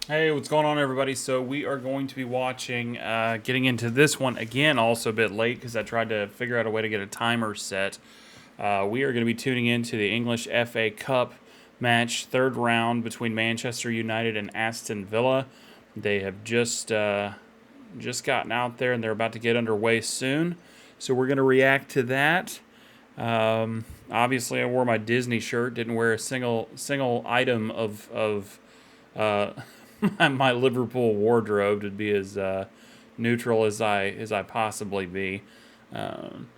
Hey, what's going on, everybody? So we are going to be watching, getting into this one again, also a bit late because I tried to figure out a way to get a timer set. We are going to be tuning into the English FA Cup match, third round between Manchester United and Aston Villa. They have just gotten out there and they're about to get underway soon. So we're going to react to that. Obviously, I wore my Disney shirt, didn't wear a single item of uh, my Liverpool wardrobe to be as neutral as I possibly be. Um,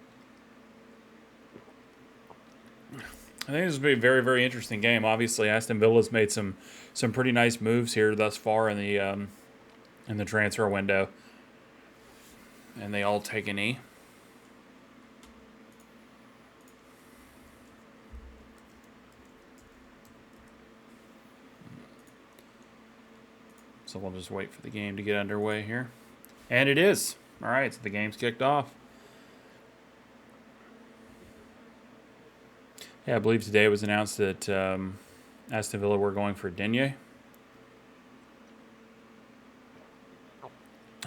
I think this will be a very very interesting game. Obviously, Aston Villa's made some pretty nice moves here thus far in the transfer window, and they all take an E. So we'll just wait for the game to get underway here, and it is. All right, so the game's kicked off. Yeah, I believe today it was announced that Aston Villa were going for Digne.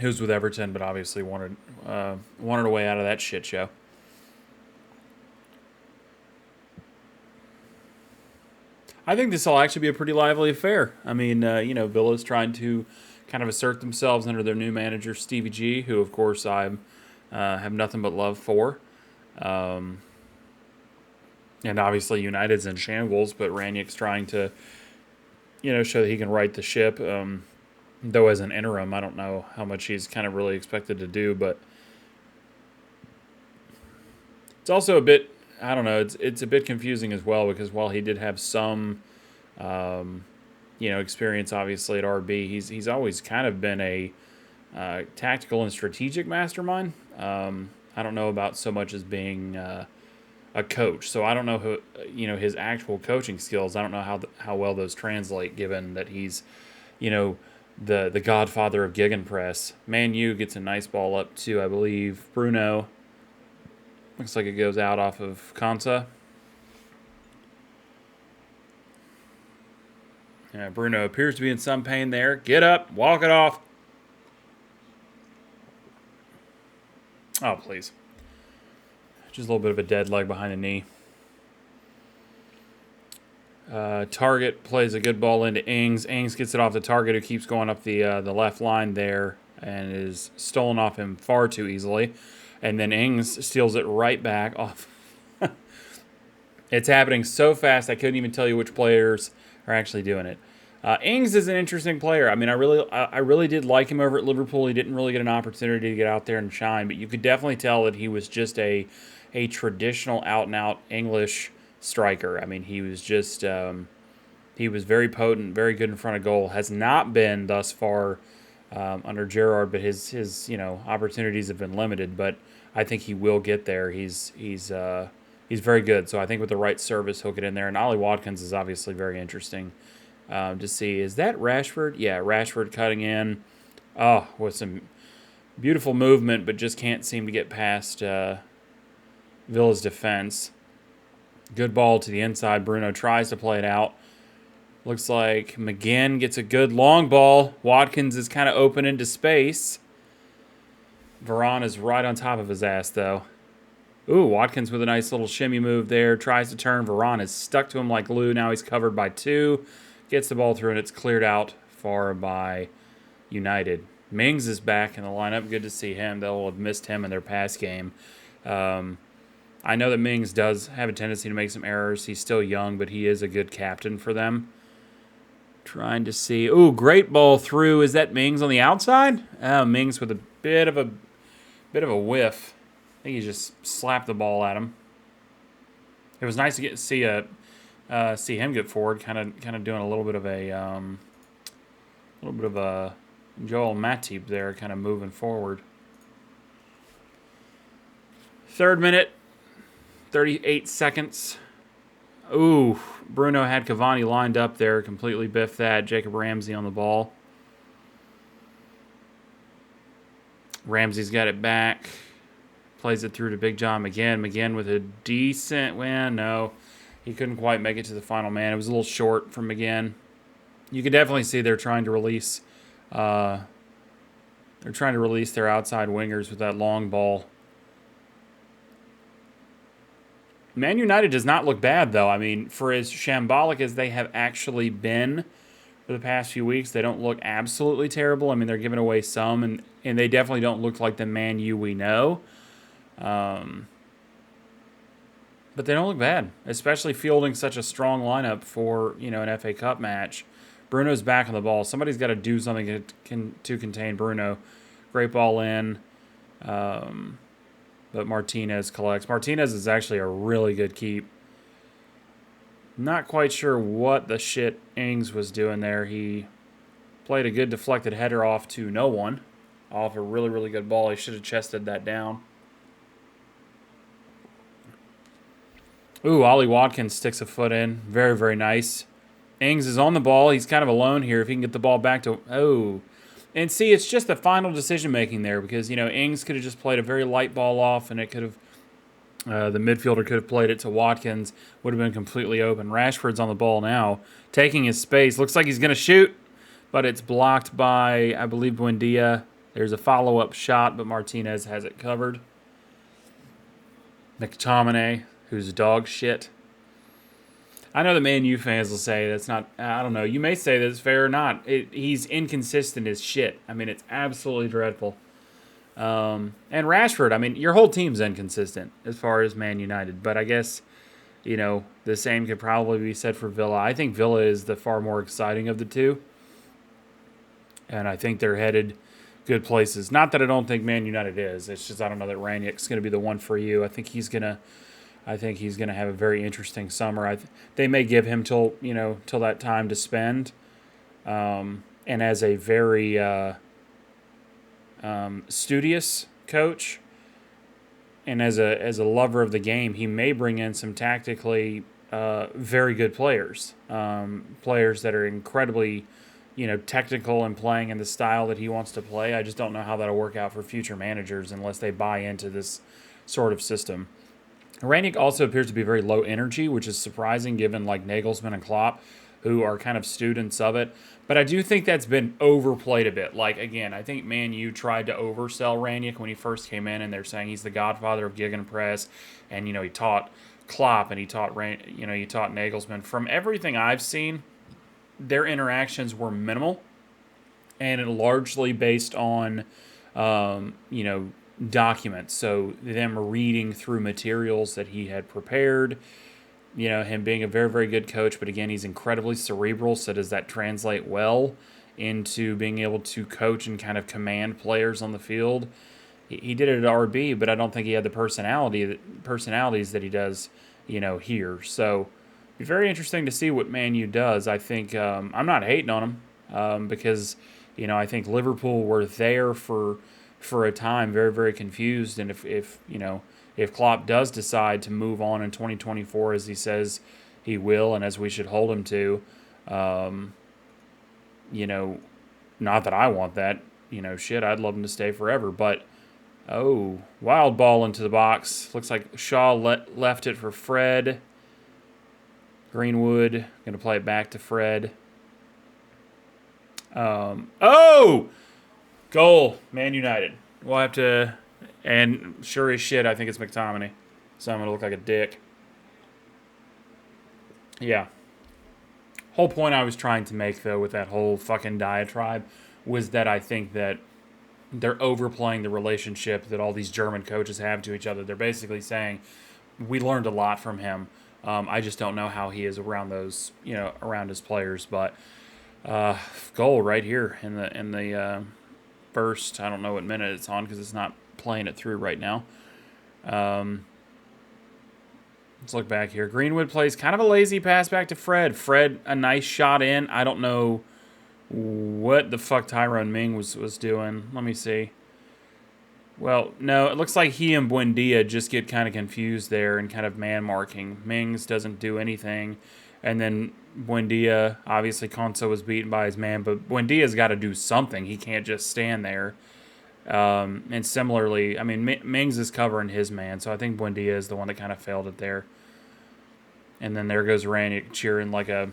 He was with Everton, but obviously wanted a way out of that shit show. I think this will actually be a pretty lively affair. I mean, Villa's trying to kind of assert themselves under their new manager, Stevie G, who, of course, I have nothing but love for. Um, and obviously, United's in shambles, but Ranick's trying to, show that he can right the ship. Though as an interim, I don't know how much he's kind of really expected to do, but it's also a bit, I don't know, it's a bit confusing as well because while he did have some um, experience obviously at RB. He's always kind of been a tactical and strategic mastermind. I don't know about so much as being a coach. So I don't know who his actual coaching skills. I don't know how well those translate, given that he's you know the godfather of gegenpress. Man U gets a nice ball up to, I believe, Bruno. Looks like it goes out off of Konsa. Yeah, Bruno appears to be in some pain there. Get up, walk it off. Oh, please. Just a little bit of a dead leg behind the knee. Target plays a good ball into Ings. Ings gets it off the Target, who keeps going up the left line there and is stolen off him far too easily. And then Ings steals it right back off. It's happening so fast I couldn't even tell you which players are actually doing it. Ings is an interesting player. I mean, I really did like him over at Liverpool. He didn't really get an opportunity to get out there and shine, but you could definitely tell that he was just a traditional out and out English striker. I mean, he was just he was very potent, very good in front of goal. Has not been thus far under Gerrard, but his opportunities have been limited. But I think he will get there. He's very good. So I think with the right service, he'll get in there. And Ollie Watkins is obviously very interesting to see. Is that Rashford? Yeah, Rashford cutting in. Oh, with some beautiful movement, but just can't seem to get past Villa's defense. Good ball to the inside. Bruno tries to play it out. Looks like McGinn gets a good long ball. Watkins is kind of open into space. Varane is right on top of his ass, though. Ooh, Watkins with a nice little shimmy move there. Tries to turn. Varane is stuck to him like glue. Now he's covered by two. Gets the ball through, and it's cleared out far by United. Mings is back in the lineup. Good to see him. They'll have missed him in their pass game. I know that Mings does have a tendency to make some errors. He's still young, but he is a good captain for them. Trying to see. Ooh, great ball through. Is that Mings on the outside? Oh, Mings with a bit of a whiff. I think he just slapped the ball at him. It was nice to see him get forward, kind of doing a little bit of a Joel Matip there, kind of moving forward. Third minute, 38 seconds. Ooh, Bruno had Cavani lined up there, completely biffed that. Jacob Ramsey on the ball. Ramsey's got it back. Plays it through to Big John McGinn. McGinn with a decent win. No, he couldn't quite make it to the final man. It was a little short from McGinn. You can definitely see they're trying to release their outside wingers with that long ball. Man United does not look bad, though. I mean, for as shambolic as they have actually been for the past few weeks, they don't look absolutely terrible. I mean, they're giving away some, and they definitely don't look like the Man U we know. But they don't look bad, especially fielding such a strong lineup for, an FA Cup match. Bruno's back on the ball. Somebody's got to do something to contain Bruno. Great ball in. But Martinez collects. Martinez is actually a really good keep. Not quite sure what the shit Ings was doing there. He played a good deflected header off to no one. Off a really, really good ball. He should have chested that down. Ooh, Ollie Watkins sticks a foot in. Very, very nice. Ings is on the ball. He's kind of alone here. If he can get the ball back to... Oh. And see, it's just the final decision-making there because, Ings could have just played a very light ball off and it could have... the midfielder could have played it to Watkins. Would have been completely open. Rashford's on the ball now. Taking his space. Looks like he's going to shoot. But it's blocked by, I believe, Buendia. There's a follow-up shot, but Martinez has it covered. McTominay, who's dog shit. I know the Man U fans will say that's not... I don't know. You may say that's fair or not. He's inconsistent as shit. I mean, it's absolutely dreadful. And Rashford, I mean, your whole team's inconsistent as far as Man United. But I guess, the same could probably be said for Villa. I think Villa is the far more exciting of the two. And I think they're headed good places. Not that I don't think Man United is. It's just I don't know that Ranić's going to be the one for you. I think he's going to have a very interesting summer. They may give him till that time to spend. And as a very studious coach, and as a lover of the game, he may bring in some tactically very good players, players that are incredibly technical and playing in the style that he wants to play. I just don't know how that'll work out for future managers unless they buy into this sort of system. Ranić also appears to be very low energy, which is surprising given like Nagelsmann and Klopp, who are kind of students of it. But I do think that's been overplayed a bit. Like, again, I think Man U tried to oversell Ranić when he first came in, and they're saying he's the godfather of gegenpress, and, he taught Klopp and he taught Nagelsmann. From everything I've seen, their interactions were minimal and largely based on, documents. So them reading through materials that he had prepared, him being a very, very good coach. But again, he's incredibly cerebral. So does that translate well into being able to coach and kind of command players on the field? He did it at RB, but I don't think he had the personalities that he does, here. So it'd be very interesting to see what Man U does. I think I'm not hating on him because, I think Liverpool were there for a time, very, very confused. And if Klopp does decide to move on in 2024, as he says he will, and as we should hold him to, not that I want that, shit, I'd love him to stay forever. But, wild ball into the box. Looks like Shaw left it for Fred. Greenwood, going to play it back to Fred. Goal, Man United. We'll have to, and sure as shit, I think it's McTominay. So I'm going to look like a dick. Yeah. Whole point I was trying to make, though, with that whole fucking diatribe was that I think that they're overplaying the relationship that all these German coaches have to each other. They're basically saying, we learned a lot from him. I just don't know how he is around those, around his players. But goal right here in the first, I don't know what minute it's on because it's not playing it through right now. Let's look back here. Greenwood plays kind of a lazy pass back to Fred. Fred, a nice shot in. I don't know what the fuck Tyrone Ming was doing. Let me see. Well, no, it looks like he and Buendia just get kind of confused there and kind of man-marking. Mings doesn't do anything. And then Buendia, obviously Konsa was beaten by his man, but Buendia's got to do something. He can't just stand there. And similarly, I mean, Mings is covering his man, so I think Buendia is the one that kind of failed it there. And then there goes Ranić cheering like a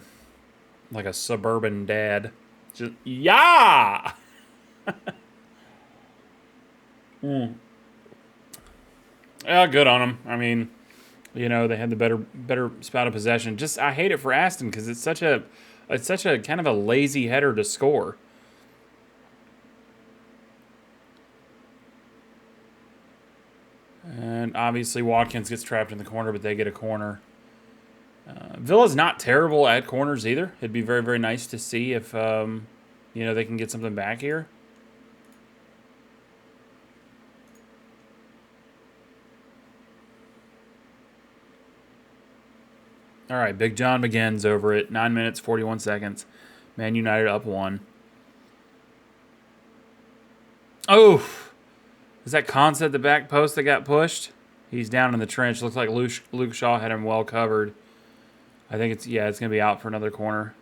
like a suburban dad. Just, yeah! Yeah, good on them. I mean, you know, they had the better spout of possession. Just I hate it for Aston because it's such a kind of a lazy header to score. And obviously Watkins gets trapped in the corner, but they get a corner. Villa's not terrible at corners either. It'd be very, very nice to see if, you know, they can get something back here. All right, Big John McGinn's over it. 9 minutes, 41 seconds. Man United up 1. Oh! Is that Conce at the back post that got pushed? He's down in the trench. Looks like Luke Shaw had him well covered. I think it's going to be out for another corner.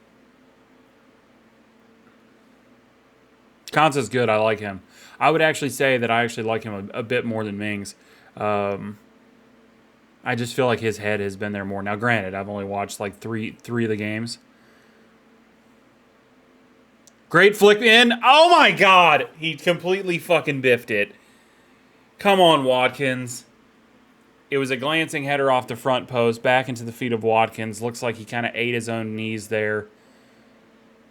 Conce's good. I like him. I would actually say that I actually like him a bit more than Mings. I just feel like his head has been there more. Now, granted, I've only watched like three of the games. Great flick in. Oh, my God. He completely fucking biffed it. Come on, Watkins. It was a glancing header off the front post, back into the feet of Watkins. Looks like he kind of ate his own knees there.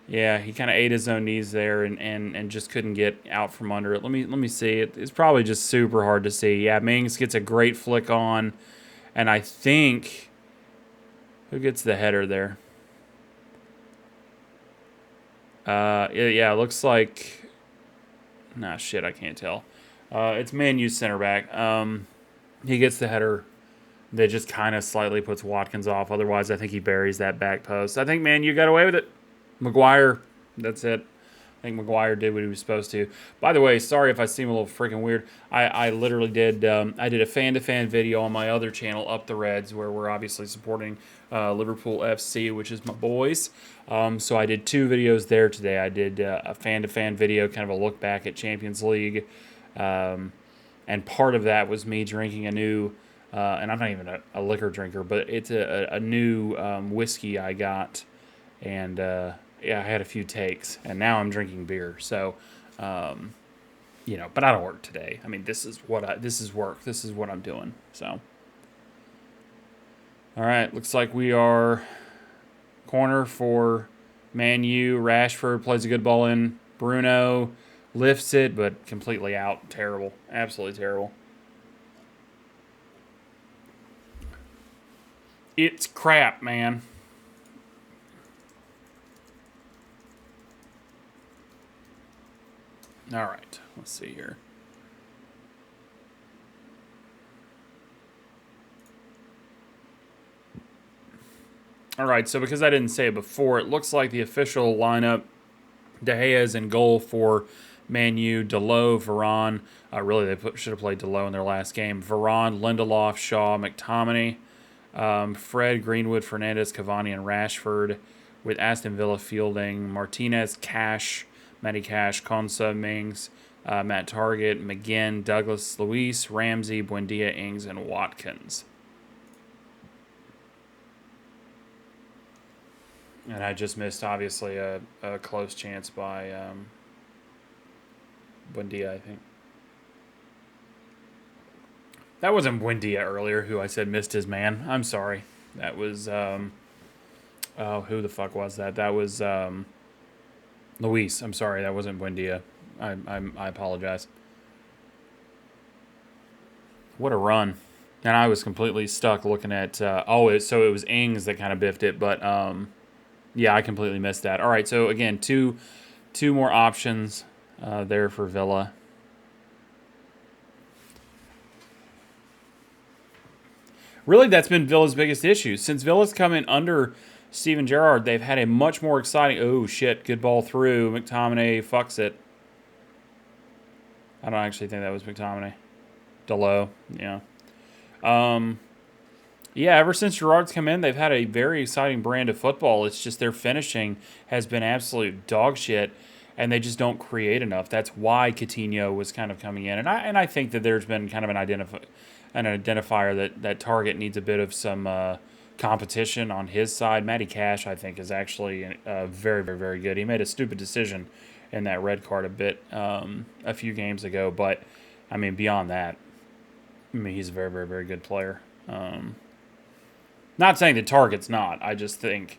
Yeah, he kind of ate his own knees there and just couldn't get out from under it. Let me see. It's probably just super hard to see. Yeah, Mings gets a great flick on. And I think... Who gets the header there? Yeah, it looks like... Nah, shit, I can't tell. It's Man Utd center back. He gets the header that just kind of slightly puts Watkins off. Otherwise, I think he buries that back post. I think Man Utd got away with it. Maguire, that's it. I think Maguire did what he was supposed to. By the way, sorry if I seem a little freaking weird. I literally did I did a fan-to-fan video on my other channel, Up the Reds, where we're obviously supporting Liverpool FC, which is my boys. So I did 2 videos there today. I did a fan-to-fan video, kind of a look back at Champions League. And part of that was me drinking a new, and I'm not even a liquor drinker, but it's a new whiskey I got. And... yeah, I had a few takes, and now I'm drinking beer. So, you know, but I don't work today. I mean, this is work. This is what I'm doing. So, all right, looks like we are corner for Man U. Rashford plays a good ball in. Bruno lifts it, but completely out. Terrible, absolutely terrible. It's crap, man. All right, let's see here. All right, so because I didn't say it before, it looks like the official lineup, De Gea is in goal for Man U, Dalot, Varane. Really, they should have played Dalot in their last game. Varane, Lindelof, Shaw, McTominay, Fred, Greenwood, Fernandes, Cavani, and Rashford, with Aston Villa fielding Martinez, Cash, Matty Cash, Konsa, Mings, Matt Target, McGinn, Douglas, Luis, Ramsey, Buendia, Ings, and Watkins. And I just missed, obviously, a close chance by Buendia, I think. That wasn't Buendia earlier, who I said missed his man. I'm sorry. That was, oh, who the fuck was that? That was Luis. I'm sorry, that wasn't Buendia. I apologize. What a run. And I was completely stuck looking at, so it was Ings that kind of biffed it, but, yeah, I completely missed that. All right, so again, two more options there for Villa. Really, that's been Villa's biggest issue. Since Villa's come in under Steven Gerrard, they've had a much more exciting... Oh, shit, good ball through. McTominay fucks it. I don't actually think that was McTominay. Dalot, yeah. Yeah, ever since Gerrard's come in, they've had a very exciting brand of football. It's just their finishing has been absolute dog shit, and they just don't create enough. That's why Coutinho was kind of coming in. And I think that there's been kind of an identifier that Target needs a bit of some competition on his side. Matty Cash, I think, is actually very, very, very good. He made a stupid decision in that red card a few games ago, but I mean, beyond that, I mean, he's a very, very, very good player. Not saying that Target's not. I just think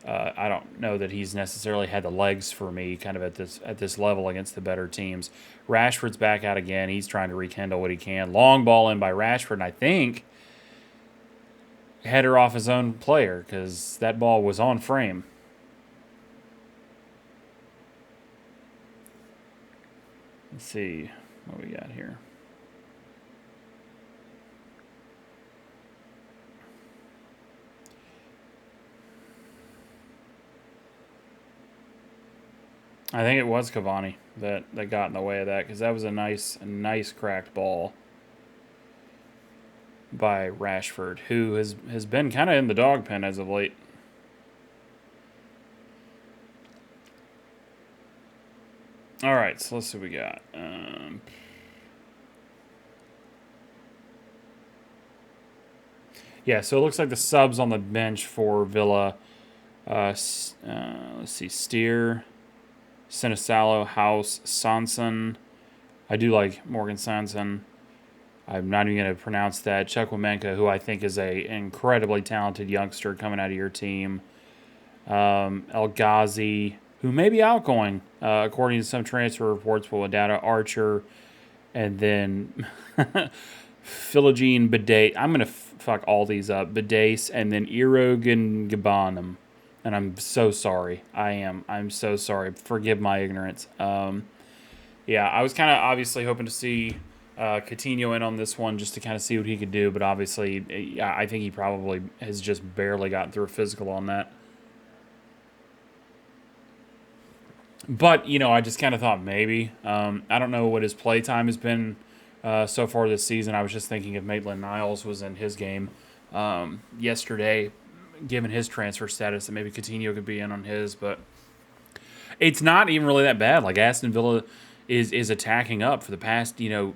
I don't know that he's necessarily had the legs for me, kind of at this level against the better teams. Rashford's back out again. He's trying to rekindle what he can. Long ball in by Rashford, and I think header off his own player because that ball was on frame. Let's see what we got here. I think it was Cavani that got in the way of that because that was a nice cracked ball by Rashford, who has been kind of in the dog pen as of late. All right, so let's see what we got. Yeah, so it looks like the subs on the bench for Villa. Let's see, Steer, Sinisalo, House, Sanson. I do like Morgan Sanson. I'm not even going to pronounce that. Chukwuemeka, who I think is a incredibly talented youngster coming out of your team. El Ghazi, who may be outgoing, according to some transfer reports, but Wadada Archer, and then Philogene Bidet. I'm going to fuck all these up. Bidace, and then Erogan Gabanum. And I'm so sorry. I'm so sorry. Forgive my ignorance. Yeah, I was kind of obviously hoping to see Coutinho in on this one just to kind of see what he could do, but obviously I think he probably has just barely gotten through a physical on that. But, you know, I just kind of thought maybe. I don't know what his play time has been so far this season. I was just thinking if Maitland-Niles was in his game yesterday, given his transfer status, that maybe Coutinho could be in on his, but it's not even really that bad. Like, Aston Villa is attacking up for the past, you know,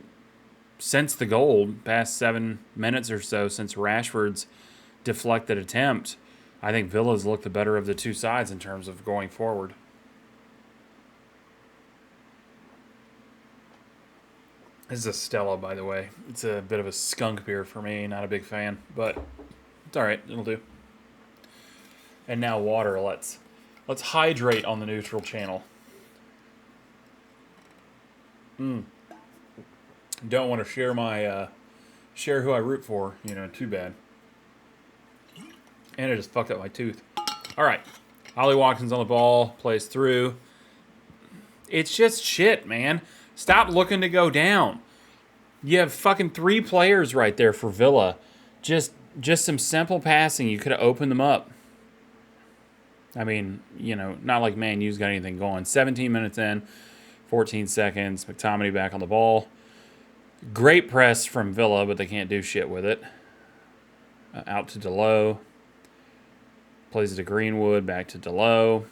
since the goal, past 7 minutes or so, since Rashford's deflected attempt. I think Villa's looked the better of the two sides in terms of going forward. This is a Stella, by the way. It's a bit of a skunk beer for me. Not a big fan, but it's all right. It'll do. And now water. Let's hydrate on the neutral channel. Don't want to share my share who I root for. You know, too bad. And it just fucked up my tooth. All right, Ollie Watkins on the ball, plays through. It's just shit, man. Stop looking to go down. You have fucking 3 players right there for Villa. Just some simple passing. You could have opened them up. I mean, you know, not like Man U's got anything going. 17 minutes in, 14 seconds. McTominay back on the ball. Great press from Villa, but they can't do shit with it. Out to Delo. Plays it to Greenwood, back to Delo.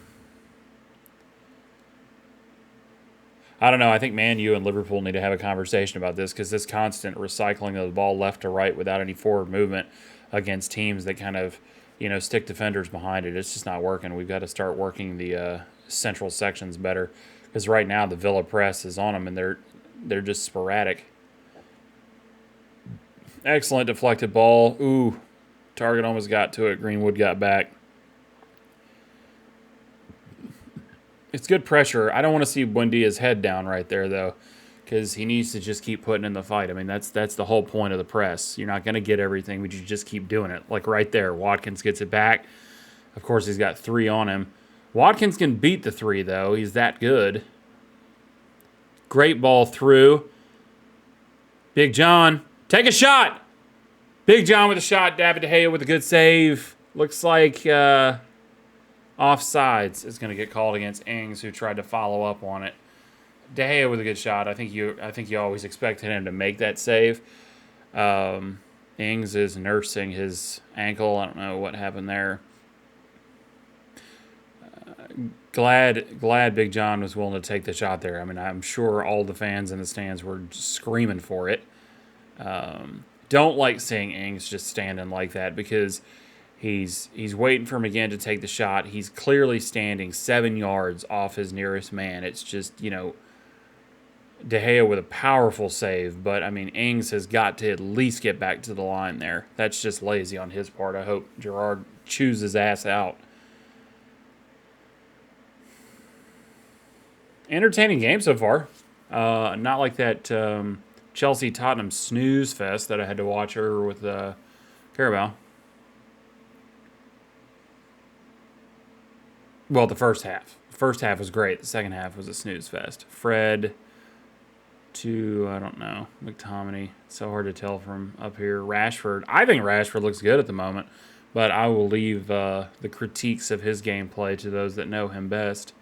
I don't know. I think Man U and Liverpool need to have a conversation about this because this constant recycling of the ball left to right without any forward movement against teams that kind of, you know, stick defenders behind it. It's just not working. We've got to start working the central sections better because right now the Villa press is on them and they're just sporadic. Excellent deflected ball. Ooh, Target almost got to it. Greenwood got back. It's good pressure. I don't want to see Buendia's head down right there, though, because he needs to just keep putting in the fight. I mean, that's the whole point of the press. You're not going to get everything, but you just keep doing it. Like right there, Watkins gets it back. Of course, he's got 3 on him. Watkins can beat the 3, though. He's that good. Great ball through. Big John, take a shot. Big John with a shot. David De Gea with a good save. Looks like offsides is going to get called against Ings, who tried to follow up on it. De Gea with a good shot. I think you always expected him to make that save. Ings is nursing his ankle. I don't know what happened there. Glad Big John was willing to take the shot there. I mean, I'm sure all the fans in the stands were screaming for it. Don't like seeing Ings just standing like that because He's waiting for him again to take the shot. He's clearly standing 7 yards off his nearest man. It's just, De Gea with a powerful save, but I mean, Ings has got to at least get back to the line there. That's just lazy on his part. I hope Gerrard chews his ass out. Entertaining game so far. Not like that Chelsea-Tottenham snooze fest that I had to watch earlier with Carabao. Well, the first half. The first half was great. The second half was a snooze fest. Fred to, I don't know, McTominay. It's so hard to tell from up here. Rashford. I think Rashford looks good at the moment, but I will leave the critiques of his gameplay to those that know him best.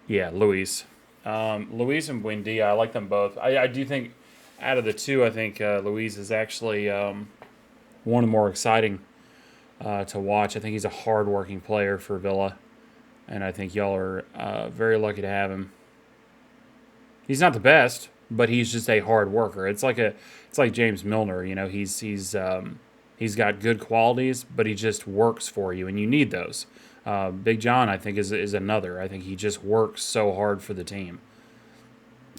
Yeah, Luis. Luis and Buendia, I like them both. I do think out of the two, I think Luis is actually one of the more exciting to watch. I think he's a hard-working player for Villa, and I think y'all are very lucky to have him. He's not the best, but he's just a hard worker. It's like James Milner. He's got good qualities, but he just works for you, and you need those. Big John, I think, is another. I think he just works so hard for the team.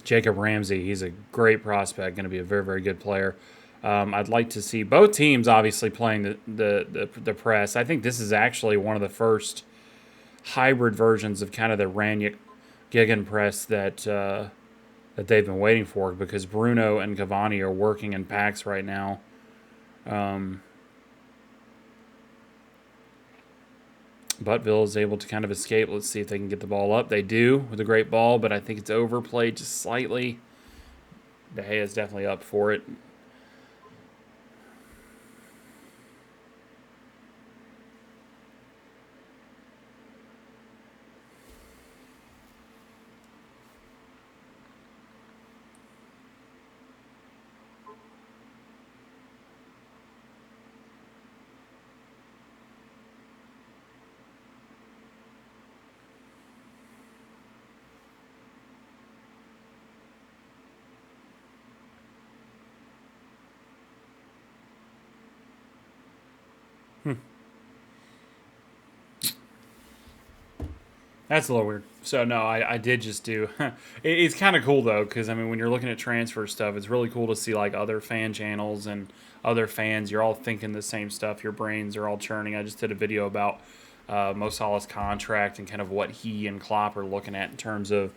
Jacob Ramsey, he's a great prospect, going to be a very, very good player. I'd like to see both teams obviously playing the press. I think this is actually one of the first hybrid versions of kind of the Ranić gegenpress that they've been waiting for, because Bruno and Cavani are working in packs right now. But Villa is able to kind of escape. Let's see if they can get the ball up. They do with a great ball, but I think it's overplayed just slightly. De Gea is definitely up for it. That's a little weird. So, no, I did just do... It's kind of cool, though, because, I mean, when you're looking at transfer stuff, it's really cool to see, like, other fan channels and other fans. You're all thinking the same stuff. Your brains are all churning. I just did a video about Mo Salah's contract and kind of what he and Klopp are looking at in terms of,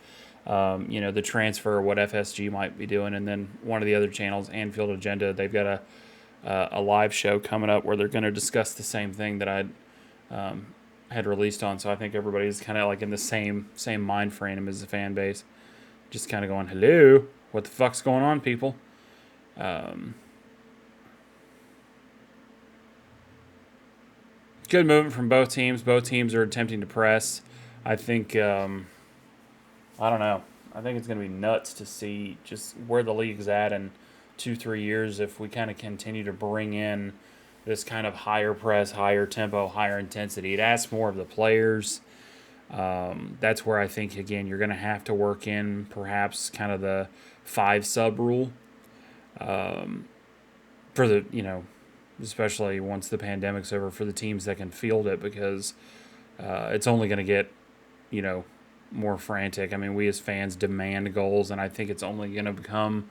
the transfer, what FSG might be doing. And then one of the other channels, Anfield Agenda, they've got a live show coming up where they're going to discuss the same thing that I'd had released on. So I think everybody's kind of like in the same mind frame as the fan base, just kind of going, hello, what the fuck's going on, people? Good movement from both teams. Both teams are attempting to press. I think I don't know, I think it's going to be nuts to see just where the league's at in 2-3 years if we kind of continue to bring in this kind of higher press, higher tempo, higher intensity. It asks more of the players. That's where I think, again, you're going to have to work in perhaps kind of the 5-sub rule for the, especially once the pandemic's over, for the teams that can field it, because it's only going to get, more frantic. I mean, we as fans demand goals, and I think it's only going to become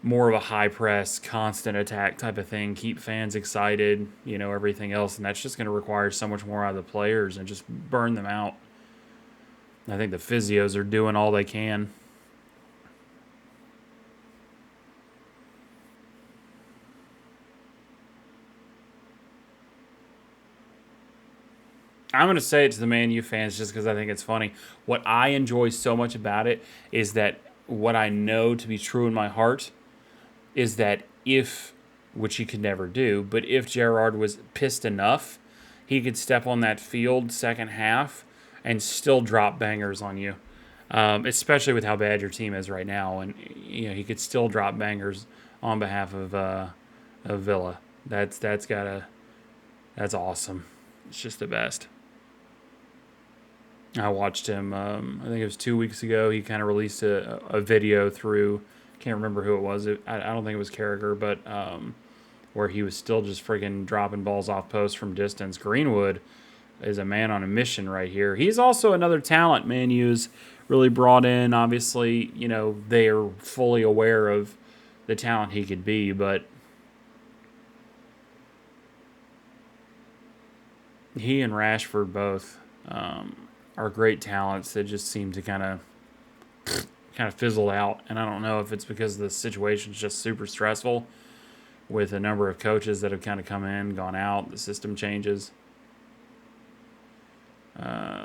more of a high press, constant attack type of thing, keep fans excited, everything else. And that's just going to require so much more out of the players and just burn them out. I think the physios are doing all they can. I'm going to say it to the Man U fans just because I think it's funny. What I enjoy so much about it is that what I know to be true in my heart is that if, which he could never do, but if Gerrard was pissed enough, he could step on that field second half and still drop bangers on you, especially with how bad your team is right now. And he could still drop bangers on behalf of Villa. That's awesome. It's just the best. I watched him, I think it was 2 weeks ago. He kind of released a video through, can't remember who it was. I don't think it was Carragher, but where he was still just friggin' dropping balls off post from distance. Greenwood is a man on a mission right here. He's also another talent Man U's really brought in. Obviously, you know, they are fully aware of the talent he could be, but he and Rashford both are great talents that just seem to kind of fizzle out. And I don't know if it's because the situation's just super stressful with a number of coaches that have kind of come in, gone out, the system changes.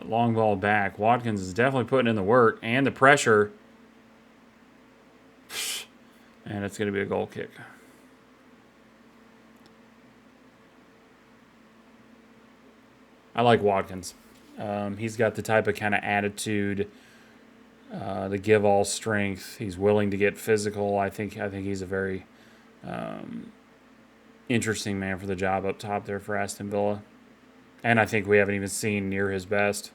Long ball back. Watkins is definitely putting in the work and the pressure. And it's going to be a goal kick. I like Watkins. He's got the type of kind of attitude, the give all strength. He's willing to get physical. I think he's a very interesting man for the job up top there for Aston Villa. And I think we haven't even seen near his best.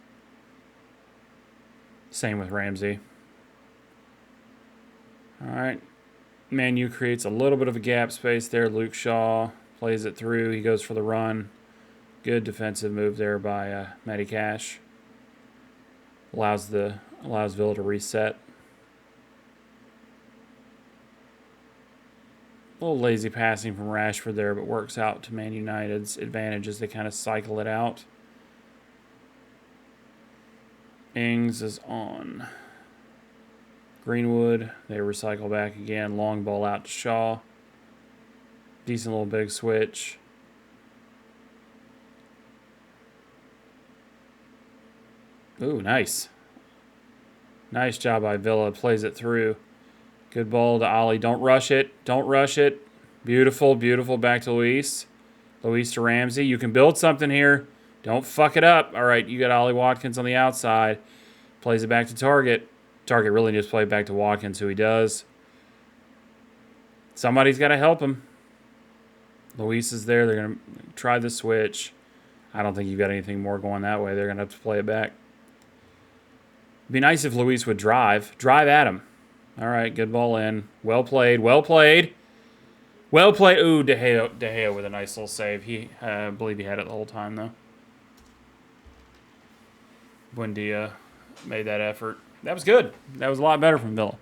Same with Ramsey. All right. Man U creates a little bit of a gap space there. Luke Shaw plays it through. He goes for the run. Good defensive move there by Matty Cash. Allows Villa to reset. A little lazy passing from Rashford there, but works out to Man United's advantage as they kind of cycle it out. Ings is on. Greenwood, they recycle back again. Long ball out to Shaw. Decent little big switch. Ooh, nice. Nice job by Villa. Plays it through. Good ball to Ollie. Don't rush it. Don't rush it. Beautiful, beautiful. Back to Luis. Luis to Ramsey. You can build something here. Don't fuck it up. All right, you got Ollie Watkins on the outside. Plays it back to Target. Target really just played back to Watkins, who he does. Somebody's got to help him. Luis is there. They're going to try the switch. I don't think you've got anything more going that way. They're going to have to play it back. It'd be nice if Luis would drive. Drive at him. All right, good ball in. Well played. Well played. Well played. Ooh, De Gea with a nice little save. I believe he had it the whole time, though. Buendia made that effort. That was good. That was a lot better from Villa.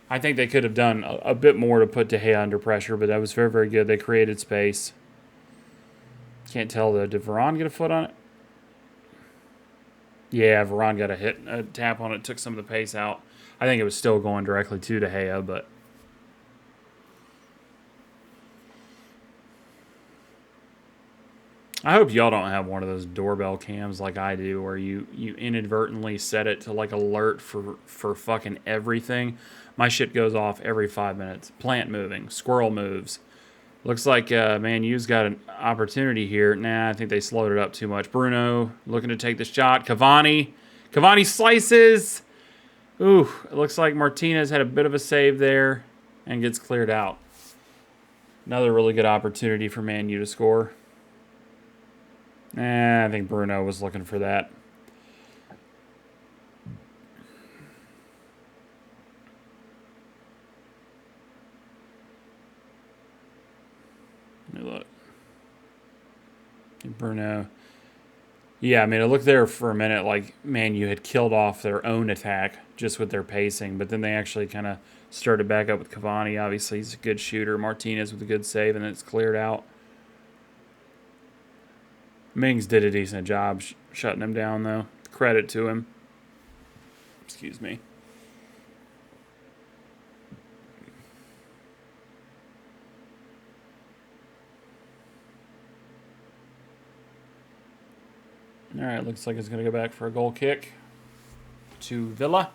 I think they could have done a bit more to put De Gea under pressure, but that was very, very good. They created space. Can't tell, though. Did Varane get a foot on it? Yeah, Varane got a tap on it, took some of the pace out. I think it was still going directly to De Gea, but I hope y'all don't have one of those doorbell cams like I do where you inadvertently set it to like alert for fucking everything. My shit goes off every 5 minutes. Plant moving, squirrel moves. Looks like Man U's got an opportunity here. Nah, I think they slowed it up too much. Bruno looking to take the shot. Cavani slices. Ooh, it looks like Martinez had a bit of a save there and gets cleared out. Another really good opportunity for Man U to score. I think Bruno was looking for that. Let me look. Bruno. Yeah, I mean, it looked there for a minute like Man U had killed off their own attack just with their pacing, but then they actually kind of started back up with Cavani. Obviously, he's a good shooter. Martinez with a good save, and then it's cleared out. Mings did a decent job shutting him down, though. Credit to him. Excuse me. All right, looks like it's going to go back for a goal kick to Villa.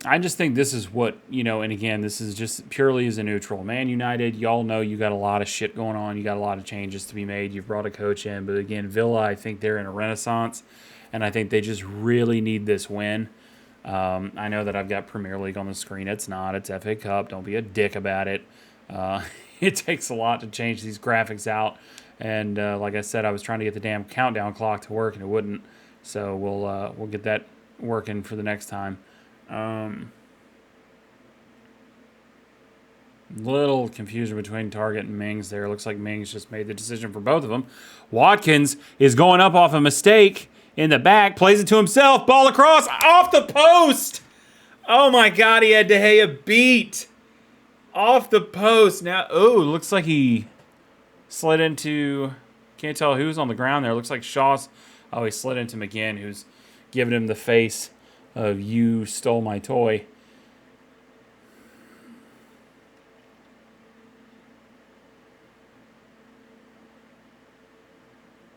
I just think this is what, and again, this is just purely as a neutral. Man United, y'all know you got a lot of shit going on. You got a lot of changes to be made. You've brought a coach in. But again, Villa, I think they're in a renaissance, and I think they just really need this win. I know that I've got Premier League on the screen. It's not. It's FA Cup. Don't be a dick about it. It takes a lot to change these graphics out. And like I said, I was trying to get the damn countdown clock to work, and it wouldn't. So we'll get that working for the next time. Little confusion between Target and Mings there. Looks like Mings just made the decision for both of them. Watkins is going up off a mistake in the back. Plays it to himself. Ball across. Off the post. Oh my God, he had De Gea beat. Off the post. Now, oh, looks like he slid into... Can't tell who's on the ground there. Looks like Shaw's... Oh, he slid into McGinn, who's giving him the face of, you stole my toy.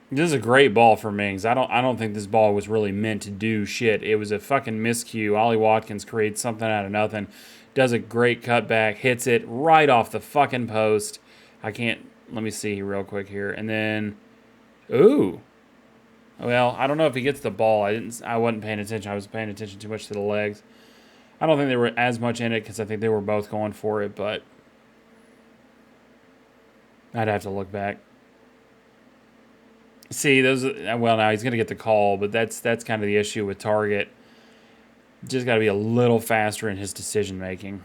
This is a great ball for Mings. I don't think this ball was really meant to do shit. It was a fucking miscue. Ollie Watkins creates something out of nothing. Does a great cutback. Hits it right off the fucking post. I can't... Let me see real quick here. And then... Ooh. Well, I don't know if he gets the ball. I wasn't paying attention. I was paying attention too much to the legs. I don't think they were as much in it because I think they were both going for it, but... I'd have to look back. See, those. Well, now he's going to get the call, but that's kind of the issue with Target. Just got to be a little faster in his decision making.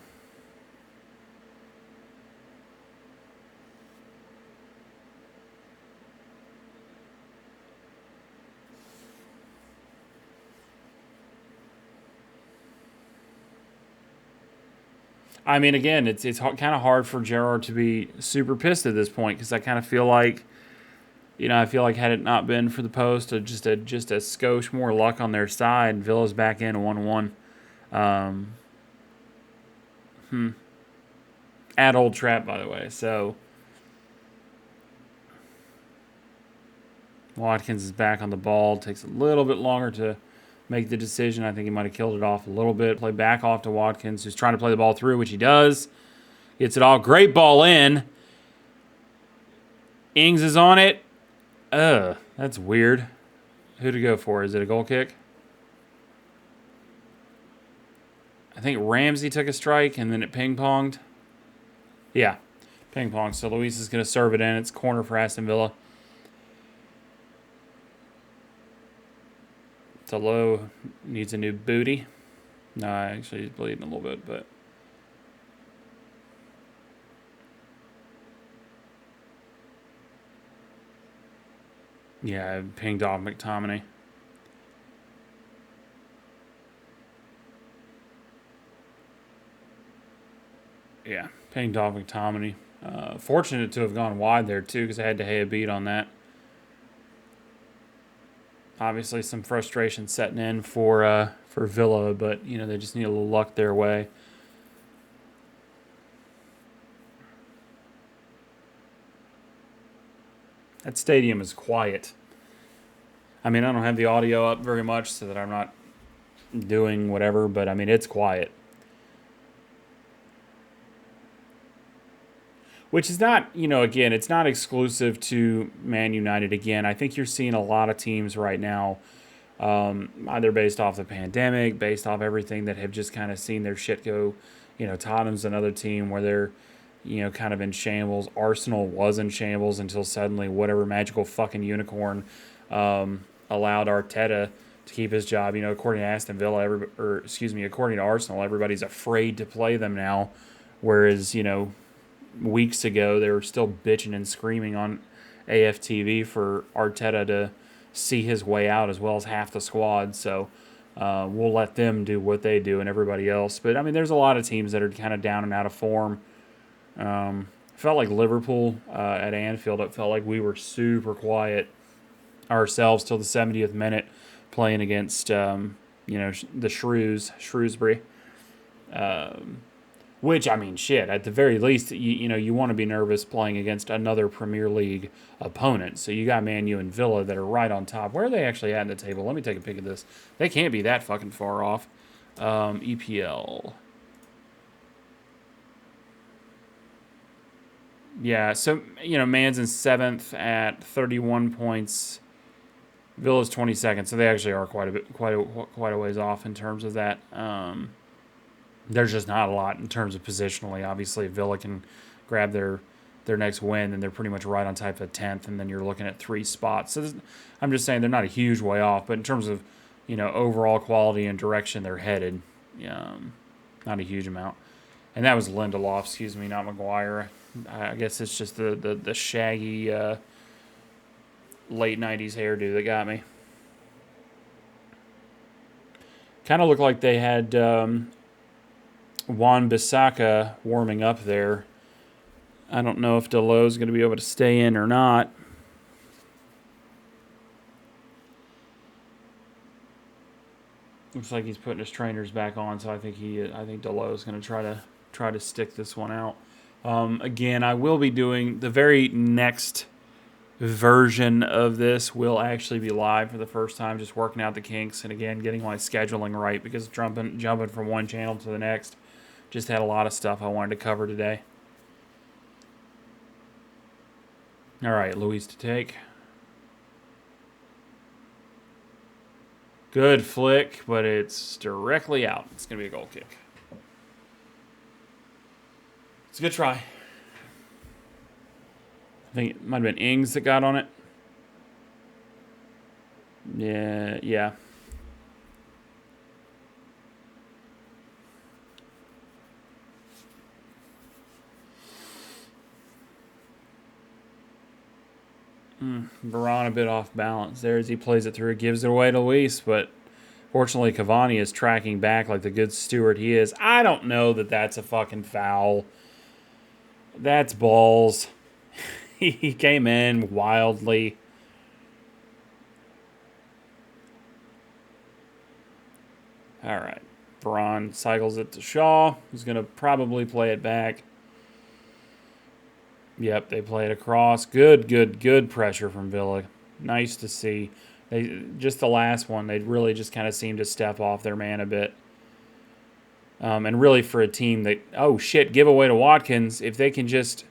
I mean, again, it's kind of hard for Gerrard to be super pissed at this point because I kind of feel like. I feel like had it not been for the post, just a skosh more luck on their side, Villa's back in 1-1. At Old Trap, by the way. So Watkins is back on the ball. Takes a little bit longer to make the decision. I think he might have killed it off a little bit. Play back off to Watkins, who's trying to play the ball through, which he does. Gets it all. Great ball in. Ings is on it. That's weird. Who to go for? Is it a goal kick? I think Ramsey took a strike and then it ping-ponged. Yeah, ping-pong. So Luis is going to serve it in. It's corner for Aston Villa. Low needs a new booty. No, actually he's bleeding a little bit, but... Yeah, I pinged off McTominay. Yeah, pinged off McTominay. Fortunate to have gone wide there, too, because I had De Gea beat on that. Obviously, some frustration setting in for Villa, but, they just need a little luck their way. That stadium is quiet. I mean, I don't have the audio up very much so that I'm not doing whatever, but, I mean, it's quiet. Which is not, again, it's not exclusive to Man United. Again, I think you're seeing a lot of teams right now, either based off the pandemic, based off everything, that have just kind of seen their shit go. Tottenham's another team where they're, kind of in shambles. Arsenal was in shambles until suddenly whatever magical fucking unicorn allowed Arteta to keep his job. According to Aston Villa, according to Arsenal, everybody's afraid to play them now, whereas, weeks ago they were still bitching and screaming on AFTV for Arteta to see his way out as well as half the squad. So we'll let them do what they do and everybody else. But, I mean, there's a lot of teams that are kind of down and out of form. Felt like Liverpool at Anfield, it felt like we were super quiet ourselves till the 70th minute playing against, the Shrewsbury. Which, I mean, shit, at the very least, you want to be nervous playing against another Premier League opponent. So you got Man U and Villa that are right on top. Where are they actually at in the table? Let me take a peek at this. They can't be that fucking far off. EPL. Yeah, so, Man's in 7th at 31 points. Villa's 22nd, so they actually are quite a ways off in terms of that. There's just not a lot in terms of positionally. Obviously, if Villa can grab their next win, then they're pretty much right on type of 10th, and then you're looking at 3 spots. So I'm just saying they're not a huge way off, but in terms of, overall quality and direction they're headed, not a huge amount. And that was Lindelof, excuse me, not Maguire. I guess it's just the shaggy late 90s hairdo that got me. Kind of looked like they had Wan-Bissaka warming up there. I don't know if Delo's going to be able to stay in or not. Looks like he's putting his trainers back on, so I think Delo is going to try to stick this one out. Again, I will be doing the very next version of this will actually be live for the first time, just working out the kinks and again getting my scheduling right because jumping from one channel to the next. Just had a lot of stuff I wanted to cover today. All right, Luis to take. Good flick, but it's directly out. It's going to be a goal kick. It's a good try. I think it might have been Ings that got on it. Yeah. Varane a bit off balance there as he plays it through. It gives it away to Luis, but fortunately Cavani is tracking back like the good steward he is. I don't know that that's a fucking foul. That's balls. He came in wildly. All right. Varane cycles it to Shaw, who's going to probably play it back. Yep, they play it across. Good pressure from Villa. Nice to see. Just the last one, they really just kind of seemed to step off their man a bit. And really for a team that, oh shit, give away to Watkins. If they can just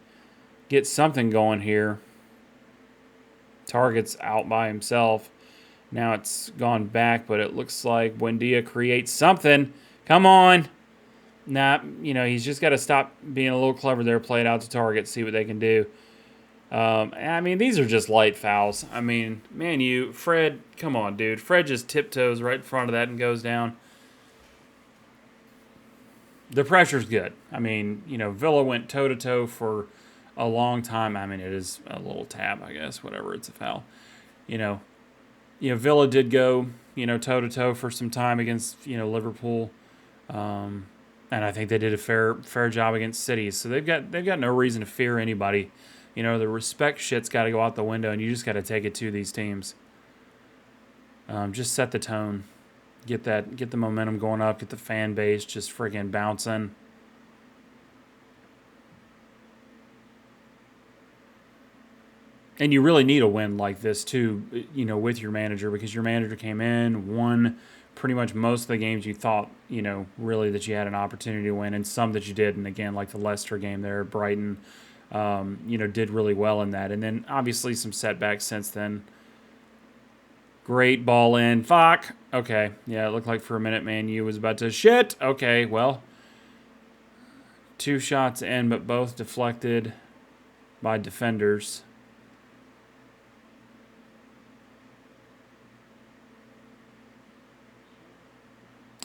get something going here. Target's out by himself. Now it's gone back, but it looks like Buendia creates something. Come on. Nah, he's just got to stop being a little clever there, play it out to Target, see what they can do. I mean, these are just light fouls. I mean, Man Fred, come on, dude. Fred just tiptoes right in front of that and goes down. The pressure's good. I mean, Villa went toe-to-toe for a long time. I mean, it is a little tab, I guess, whatever, it's a foul. Villa did go, toe-to-toe for some time against, Liverpool. And I think they did a fair job against City. So they've got no reason to fear anybody. The respect shit's got to go out the window, and you just got to take it to these teams. Just set the tone. Get the momentum going up. Get the fan base just friggin' bouncing. And you really need a win like this, too, with your manager, because your manager came in, won pretty much most of the games you thought, really that you had an opportunity to win, and some that you did. And again, like the Leicester game there, Brighton, did really well in that. And then obviously some setbacks since then. Great ball in. Fuck. Okay. Yeah, it looked like for a minute Man U was about to shit. Okay, well. 2 shots in, but both deflected by defenders.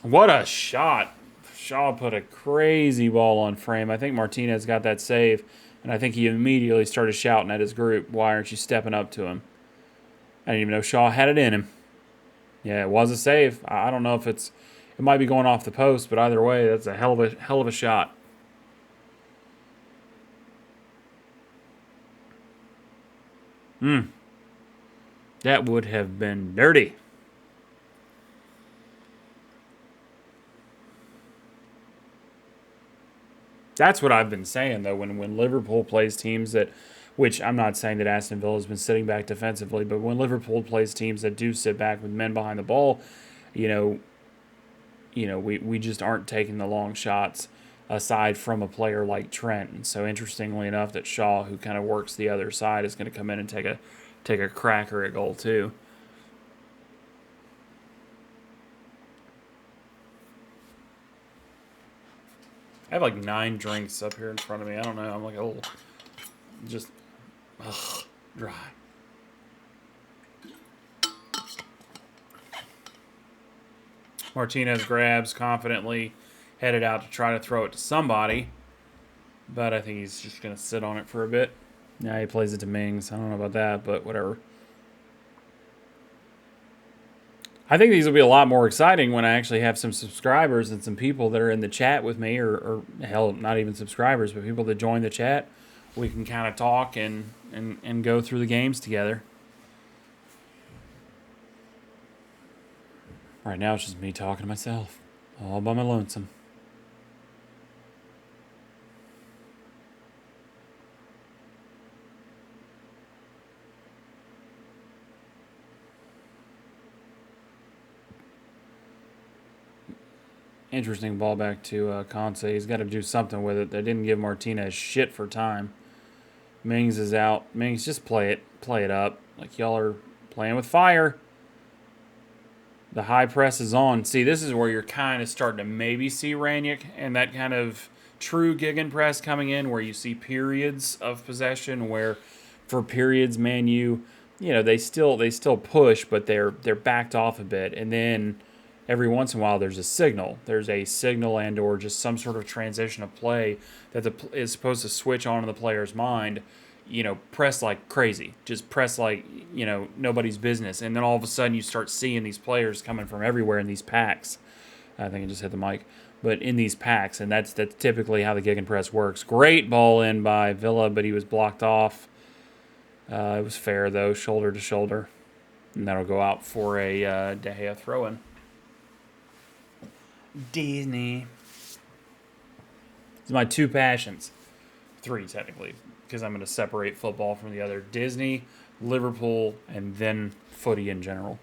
What a shot. Shaw put a crazy ball on frame. I think Martinez got that save, and I think he immediately started shouting at his group, why aren't you stepping up to him? I didn't even know Shaw had it in him. Yeah, it was a save. I don't know if it might be going off the post, but either way, that's a hell of a shot. That would have been dirty. That's what I've been saying, though, when Liverpool plays teams that, which I'm not saying that Aston Villa has been sitting back defensively, but when Liverpool plays teams that do sit back with men behind the ball, we just aren't taking the long shots aside from a player like Trent. And so interestingly enough, that Shaw, who kind of works the other side, is going to come in and take a cracker at goal too. I have like 9 drinks up here in front of me. I don't know. I'm like a little just dry. Martinez grabs confidently. headed out to try to throw it to somebody. But I think he's just going to sit on it for a bit. Yeah, he plays it to Mings. I don't know about that, but whatever. I think these will be a lot more exciting when I actually have some subscribers and some people that are in the chat with me, or hell, not even subscribers, but people that join the chat. We can kind of talk and go through the games together. Right now, it's just me talking to myself, all by my lonesome. Interesting ball back to Conce. He's got to do something with it. They didn't give Martinez shit for time. Mings is out. Mings, just play it up. Like y'all are playing with fire. The high press is on. See, this is where you're kind of starting to maybe see Ranić and that kind of true gegenpress coming in, where you see periods of possession where, for periods, Man U, they still push, but they're backed off a bit, and then every once in a while there's a signal. There's a signal and or just some sort of transition of play that is supposed to switch on in the player's mind. Press like crazy. Just press like, nobody's business. And then all of a sudden you start seeing these players coming from everywhere in these packs. I think I just hit the mic. But in these packs, and that's typically how the gegenpress works. Great ball in by Villa, but he was blocked off. It was fair, though, shoulder to shoulder. And that'll go out for a De Gea throw-in. Disney. It's my two passions. Three, technically, because I'm going to separate football from the other. Disney, Liverpool, and then footy in general.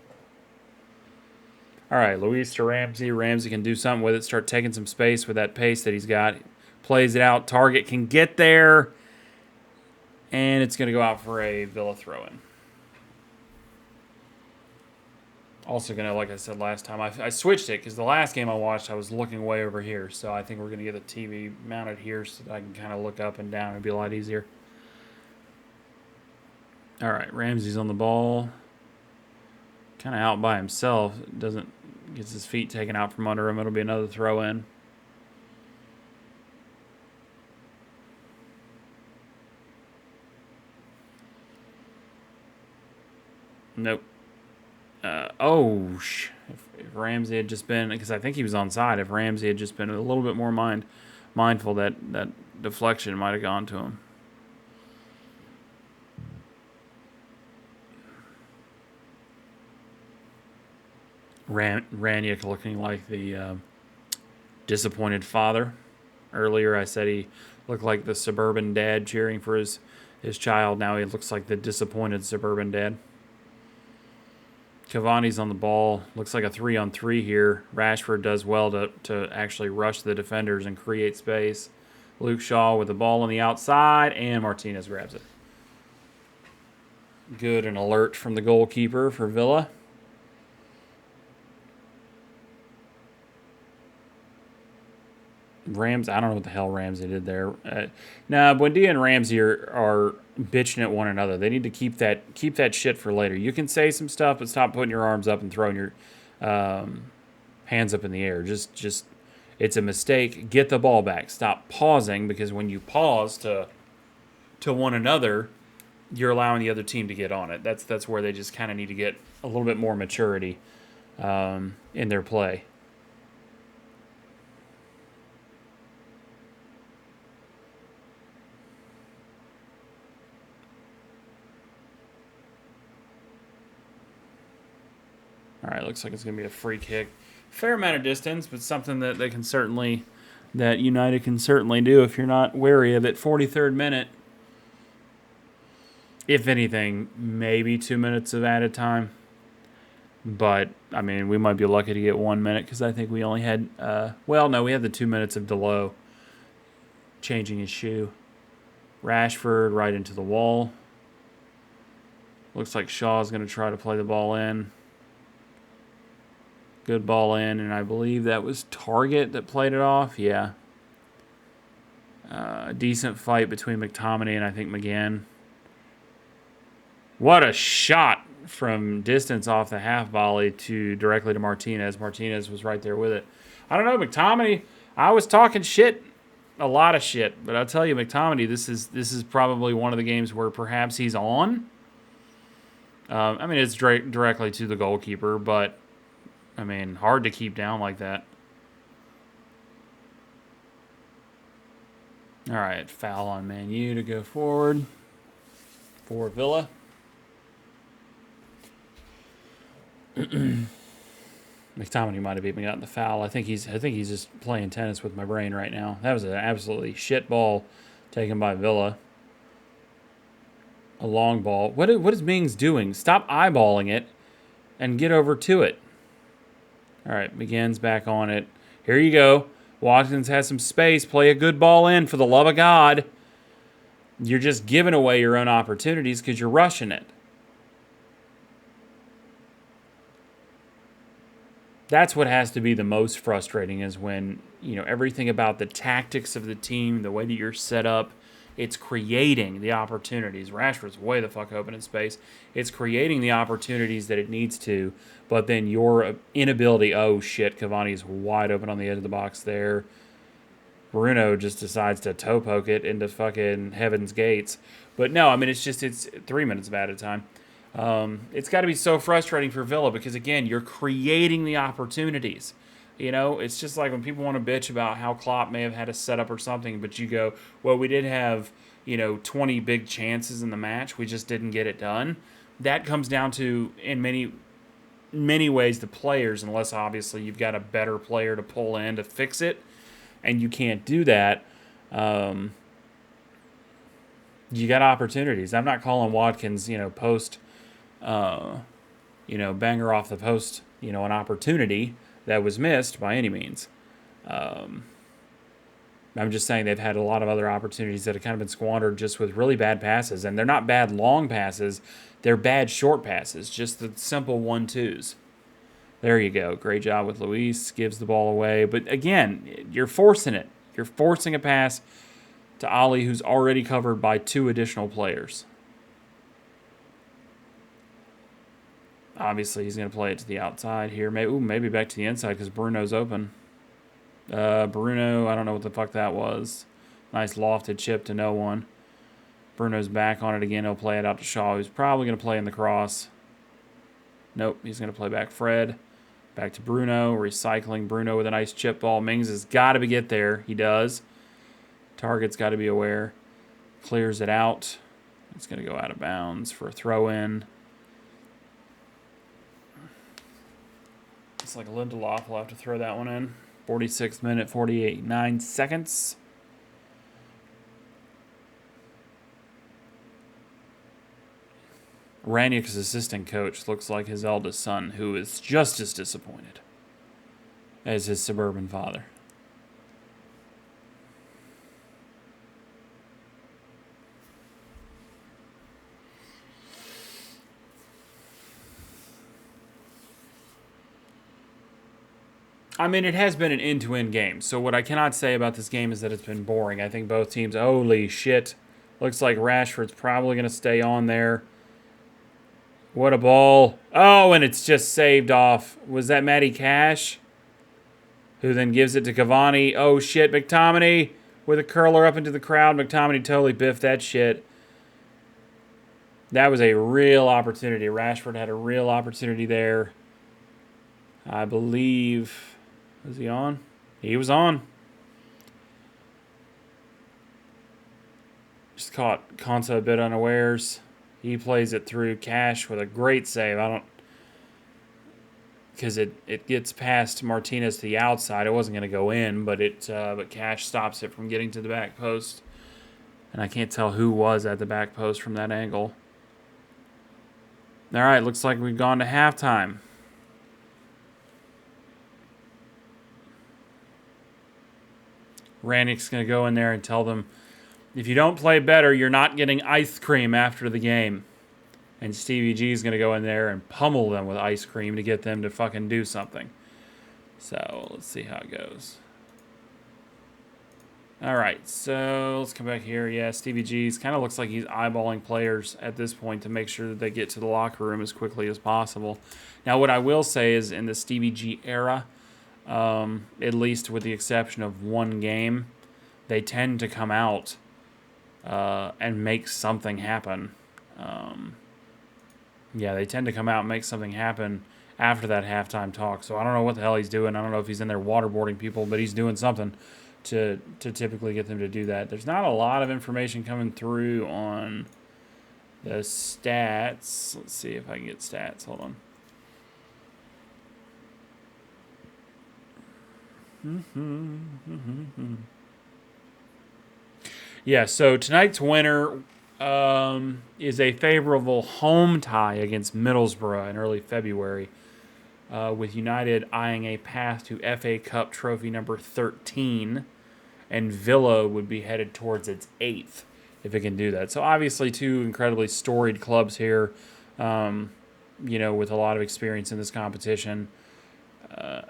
All right, Luis to Ramsey. Ramsey can do something with it, start taking some space with that pace that he's got. Plays it out. Target can get there. And it's going to go out for a Villa throw-in. Also going to, like I said last time, I switched it because the last game I watched, I was looking way over here. So I think we're going to get the TV mounted here so that I can kind of look up and down. It'll be a lot easier. All right, Ramsey's on the ball. Kind of out by himself. Gets his feet taken out from under him. It'll be another throw-in. Nope. If Ramsey had just been, because I think he was onside, if Ramsey had just been a little bit more mindful, that deflection might have gone to him. Ranić looking like the disappointed father. Earlier I said he looked like the suburban dad cheering for his child. Now he looks like the disappointed suburban dad. Cavani's on the ball. Looks like a 3-on-3 here. Rashford does well to actually rush the defenders and create space. Luke Shaw with the ball on the outside, and Martinez grabs it. Good and alert from the goalkeeper for Villa. I don't know what the hell Ramsey did there. Buendia and Ramsey are bitching at one another. They need to keep that shit for later. You can say some stuff, but stop putting your arms up and throwing your hands up in the air. Just it's a mistake. Get the ball back. Stop pausing, because when you pause to one another, you're allowing the other team to get on it. That's where they just kind of need to get a little bit more maturity in their play. All right, looks like it's going to be a free kick. Fair amount of distance, but something that that United can certainly do if you're not wary of it. 43rd minute. If anything, maybe 2 minutes of added time. But, I mean, we might be lucky to get 1 minute, because I think we only had, we had the 2 minutes of Delo changing his shoe. Rashford right into the wall. Looks like Shaw's going to try to play the ball in. Good ball in, and I believe that was Target that played it off. Yeah. A decent fight between McTominay and I think McGinn. What a shot from distance off the half volley directly to Martinez. Martinez was right there with it. I don't know, McTominay, I was talking shit, a lot of shit, but I'll tell you, McTominay, this is probably one of the games where perhaps he's on. I mean, it's directly to the goalkeeper, but I mean, hard to keep down like that. All right, foul on Man U to go forward for Villa. McTominay might have even gotten the foul. I think he's just playing tennis with my brain right now. That was an absolutely shit ball taken by Villa. A long ball. What is Mings doing? Stop eyeballing it and get over to it. All right, McGinn's back on it. Here you go. Watkins has some space. Play a good ball in, for the love of God. You're just giving away your own opportunities because you're rushing it. That's what has to be the most frustrating, is when, you know, everything about the tactics of the team, the way that you're set up, it's creating the opportunities. Rashford's way the fuck open in space. It's creating the opportunities that it needs to, but then your inability, oh shit, Cavani's wide open on the edge of the box there. Bruno just decides to toe poke it into fucking heaven's gates. But no, I mean, it's 3 minutes of added time. It's got to be so frustrating for Villa because, again, you're creating the opportunities. You know, it's just like when people want to bitch about how Klopp may have had a setup or something, but you go, well, we did have, 20 big chances in the match. We just didn't get it done. That comes down to, in many ways, the players, unless obviously you've got a better player to pull in to fix it, and you can't do that. You got opportunities. I'm not calling Watkins, post, banger off the post, an opportunity that was missed by any means. I'm just saying they've had a lot of other opportunities that have kind of been squandered just with really bad passes. And they're not bad long passes. They're bad short passes, just the simple 1-2s. There you go. Great job with Luis. Gives the ball away. But again, you're forcing it. You're forcing a pass to Ali, who's already covered by 2 additional players. Obviously, he's going to play it to the outside here. Maybe back to the inside because Bruno's open. Bruno, I don't know what the fuck that was. Nice lofted chip to no one. Bruno's back on it again. He'll play it out to Shaw, who's probably going to play in the cross. Nope, he's going to play back Fred. Back to Bruno. Recycling Bruno with a nice chip ball. Mings has got to get there. He does. Target's got to be aware. Clears it out. It's going to go out of bounds for a throw-in. It's like Lindelof will have to throw that one in. 46th minute, 9 seconds. Ranick's assistant coach looks like his eldest son, who is just as disappointed as his suburban father. I mean, it has been an end-to-end game. So what I cannot say about this game is that it's been boring. I think both teams, holy shit. Looks like Rashford's probably going to stay on there. What a ball. Oh, and it's just saved off. Was that Matty Cash? Who then gives it to Cavani. Oh, shit, McTominay with a curler up into the crowd. McTominay totally biffed that shit. That was a real opportunity. Rashford had a real opportunity there. I believe... Was he on? He was on. Just caught Konsa a bit unawares. He plays it through. Cash with a great save. Because it gets past Martinez to the outside. It wasn't going to go in, but Cash stops it from getting to the back post. And I can't tell who was at the back post from that angle. All right, looks like we've gone to halftime. Ranick's going to go in there and tell them, if you don't play better, you're not getting ice cream after the game. And Stevie G is going to go in there and pummel them with ice cream to get them to fucking do something. So let's see how it goes. All right, so let's come back here. Yeah, Stevie G's kind of looks like he's eyeballing players at this point to make sure that they get to the locker room as quickly as possible. Now, what I will say is in the Stevie G era, at least with the exception of one game, they tend to come out and make something happen. Yeah, they tend to come out and make something happen after that halftime talk. So I don't know what the hell he's doing. I don't know if he's in there waterboarding people, but he's doing something to typically get them to do that. There's not a lot of information coming through on the stats. Let's see if I can get stats. Hold on. Yeah, so tonight's winner is a favorable home tie against Middlesbrough in early February, with United eyeing a path to FA Cup trophy number 13, and Villa would be headed towards its 8th if it can do that. So obviously two incredibly storied clubs here, with a lot of experience in this competition.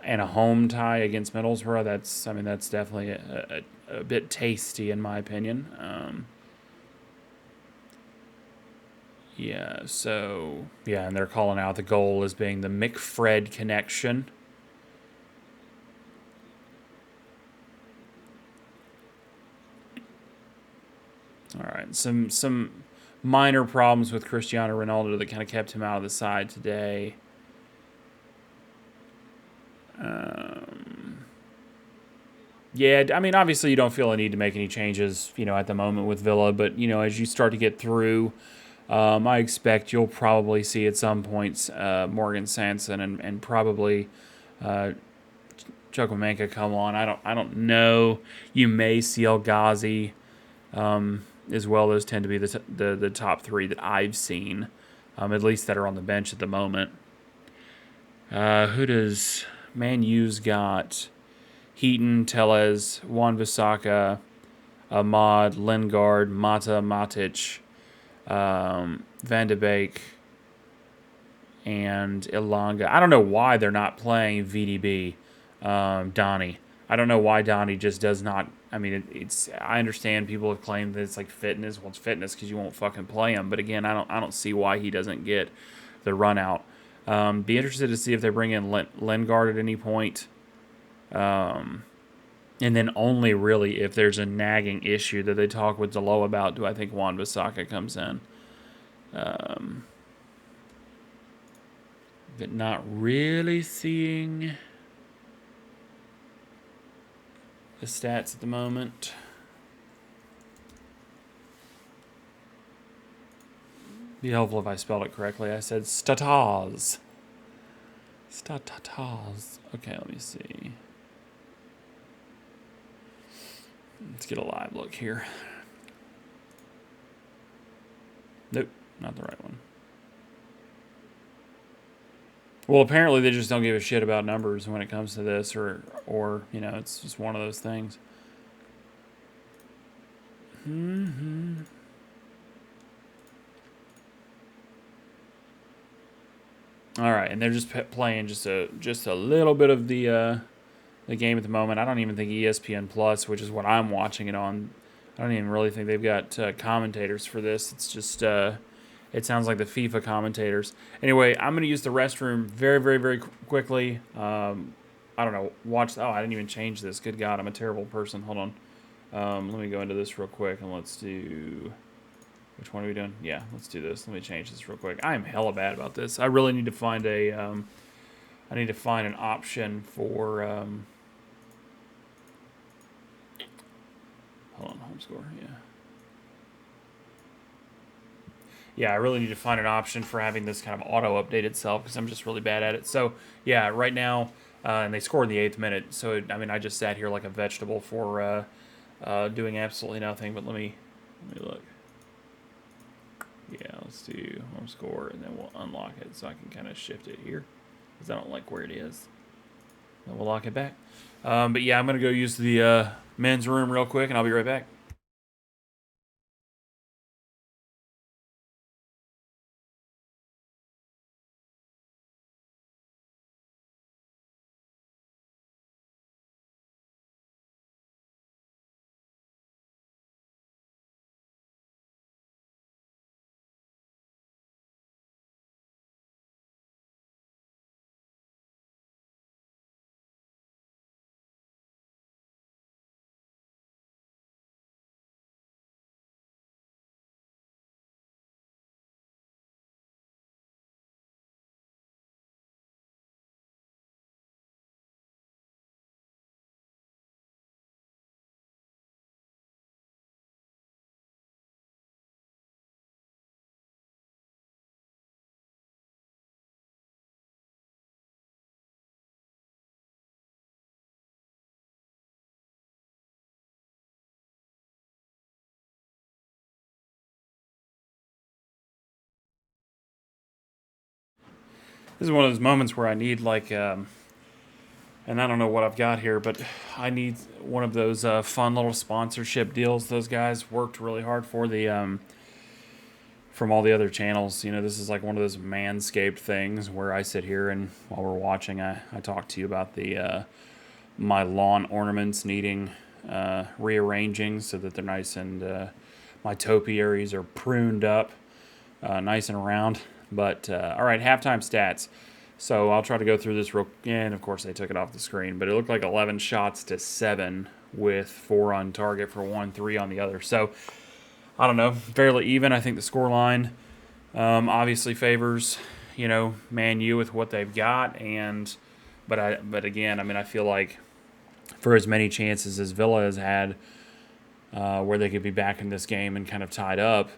And a home tie against Middlesbrough, that's definitely a bit tasty in my opinion. And they're calling out the goal as being the McFred connection. All right, some minor problems with Cristiano Ronaldo that kind of kept him out of the side today. Obviously you don't feel a need to make any changes, at the moment with Villa, but, as you start to get through, I expect you'll probably see at some points Morgan Sanson and probably Chukwuemeka come on. I don't know. You may see El Ghazi as well. Those tend to be the top three that I've seen, at least that are on the bench at the moment. Who does Man U's got? Heaton, Tellez, Wan-Bissaka, Ahmad, Lingard, Mata, Matic, Van de Beek, and Ilanga. I don't know why they're not playing VDB, Donny. I don't know why Donny just does not. I understand people have claimed that it's like fitness. Well, it's fitness because you won't fucking play him. But again, I don't see why he doesn't get the run out. Be interested to see if they bring in Lingard at any point. And then only really if there's a nagging issue that they talk with Delo about, do I think Wan-Bissaka comes in. But not really seeing the stats at the moment. Be helpful if I spelled it correctly. I said Stataz. Stataz. Okay, let me see. Let's get a live look here. Nope, not the right one. Well, apparently they just don't give a shit about numbers when it comes to this, or it's just one of those things. All right, and they're just playing just a little bit of the game at the moment. I don't even think ESPN Plus, which is what I'm watching it on, I don't even really think they've got commentators for this. It's just it sounds like the FIFA commentators. Anyway, I'm going to use the restroom very, very, very quickly. I don't know. I didn't even change this. Good God, I'm a terrible person. Hold on. Let me go into this real quick, and let's do... Which one are we doing? Yeah, let's do this. Let me change this real quick. I am hella bad about this. I really need to find an option for... hold on, home score, yeah. Yeah, I really need to find an option for having this kind of auto-update itself because I'm just really bad at it. So, yeah, right now, and they scored in the 8th minute. So, I just sat here like a vegetable for doing absolutely nothing. But let me look. Yeah, let's do home score, and then we'll unlock it so I can kind of shift it here because I don't like where it is. Then we'll lock it back. But, yeah, I'm going to go use the men's room real quick, and I'll be right back. is one of those moments where I need like, and I don't know what I've got here, but I need one of those fun little sponsorship deals. Those guys worked really hard for the from all the other channels. You know, this is like one of those Manscaped things where I sit here and while we're watching, I talk to you about the my lawn ornaments needing rearranging so that they're nice and my topiaries are pruned up nice and round. But all right, halftime stats. So I'll try to go through this real, and of course they took it off the screen, but it looked like 11 shots to 7 with 4 on target for 1, 3 on the other. So I don't know, fairly even. I think the score line obviously favors, you know, Man U with what they've got, and but again, I mean, I feel like for as many chances as Villa has had where they could be back in this game and kind of tied up,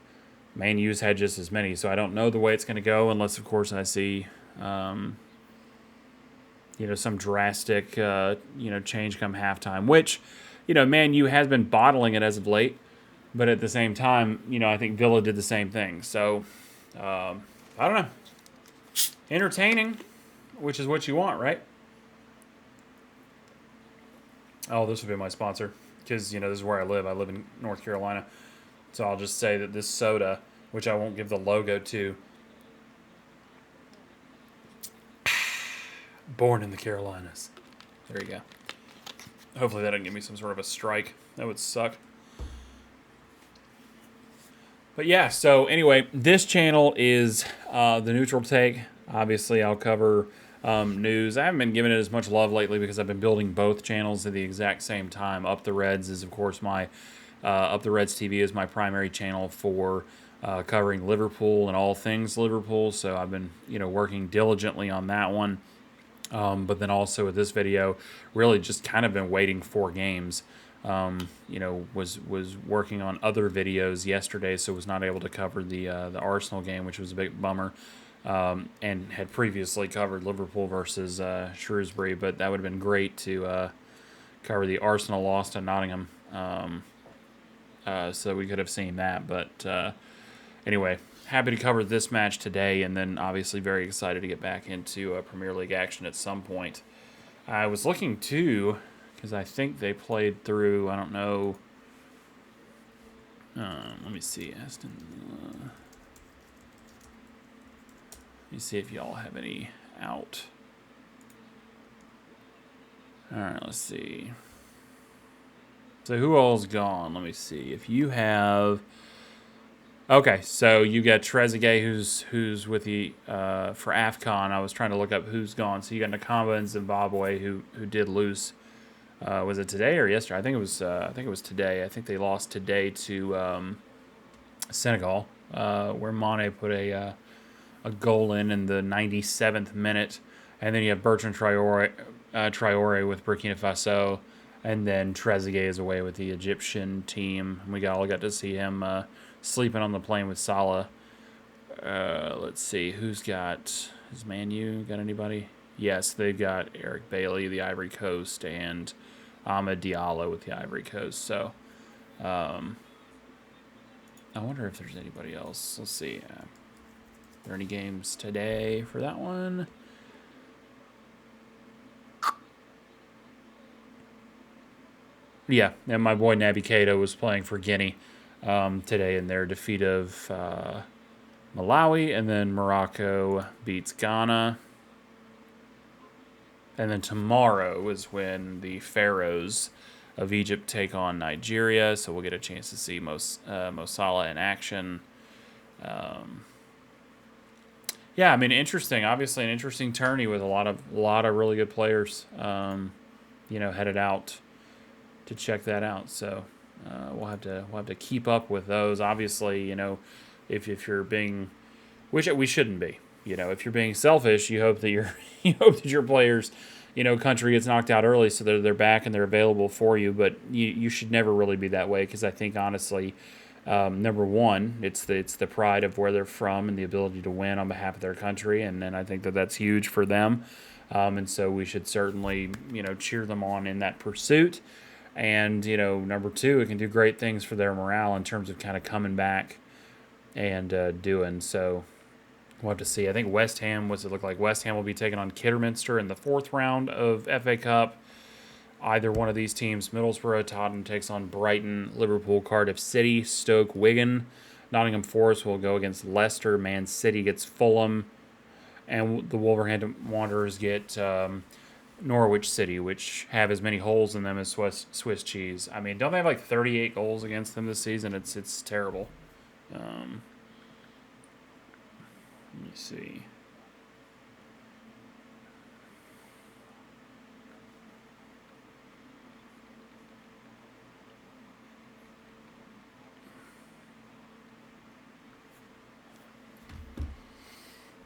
Man U's had just as many. So I don't know the way it's going to go unless, of course, I see you know, some drastic you know, change come halftime, which, you know, Man U has been bottling it as of late. But at the same time, you know, I think Villa did the same thing. So, I don't know. Entertaining, which is what you want, right? Oh, this would be my sponsor. Because, you know, this is where I live. I live in North Carolina. So I'll just say that this soda, which I won't give the logo to, born in the Carolinas. There you go. Hopefully that doesn't give me some sort of a strike. That would suck. But yeah, so anyway, this channel is the Neutral Take. Obviously, I'll cover news. I haven't been giving it as much love lately because I've been building both channels at the exact same time. Up the Reds is, of course, my Up the Reds TV is my primary channel for covering Liverpool and all things Liverpool. So I've been, you know, working diligently on that one. But then also with this video, really just kind of been waiting for games. You know, was working on other videos yesterday, so was not able to cover the Arsenal game, which was a big bummer. And had previously covered Liverpool versus Shrewsbury, but that would have been great to cover the Arsenal loss to Nottingham. So we could have seen that, but anyway, happy to cover this match today, and then obviously very excited to get back into Premier League action at some point. I was looking too, because I think they played through, I don't know, let me see, Aston Villa. Let me see if y'all have any out. All right, let's see. So who all's gone? Let me see. If you have... Okay, so you got Trezeguet, who's with the for AFCON. I was trying to look up who's gone. So you got Nakamba and Zimbabwe who did lose. Was it today or yesterday? I think it was today. I think they lost today to Senegal, where Mane put a goal in the 97th minute, and then you have Bertrand Traore with Burkina Faso, and then Trezeguet is away with the Egyptian team. We all got to see him sleeping on the plane with Salah. Let's see, who's got... Has Man U got anybody? Yes, they've got Eric Bailly, the Ivory Coast, and Ahmed Diallo with the Ivory Coast. So, I wonder if there's anybody else. Let's see. Are there any games today for that one? Yeah, and my boy Naby Keita was playing for Guinea today in their defeat of Malawi, and then Morocco beats Ghana. And then tomorrow is when the Pharaohs of Egypt take on Nigeria, so we'll get a chance to see Mo Salah in action. Yeah, I mean, interesting. Obviously, an interesting tourney with a lot of really good players, you know, headed out to check that out. So we'll have to keep up with those. Obviously, you know, if you're being, which we shouldn't be, you know, if you're being selfish, you hope that your players, you know, country gets knocked out early so they're back and they're available for you. But you should never really be that way, because I think honestly, number one, it's the pride of where they're from and the ability to win on behalf of their country, and then I think that's huge for them. And so we should certainly, you know, cheer them on in that pursuit. And, you know, number two, it can do great things for their morale in terms of kind of coming back and doing. So, We'll have to see. I think West Ham, what's it look like? West Ham will be taking on Kidderminster in the 4th round of FA Cup. Either one of these teams, Middlesbrough, Tottenham takes on Brighton, Liverpool, Cardiff City, Stoke, Wigan. Nottingham Forest will go against Leicester. Man City gets Fulham. And the Wolverhampton Wanderers get Norwich City, which have as many holes in them as Swiss cheese. I mean, don't they have like 38 goals against them this season? It's terrible. Let me see.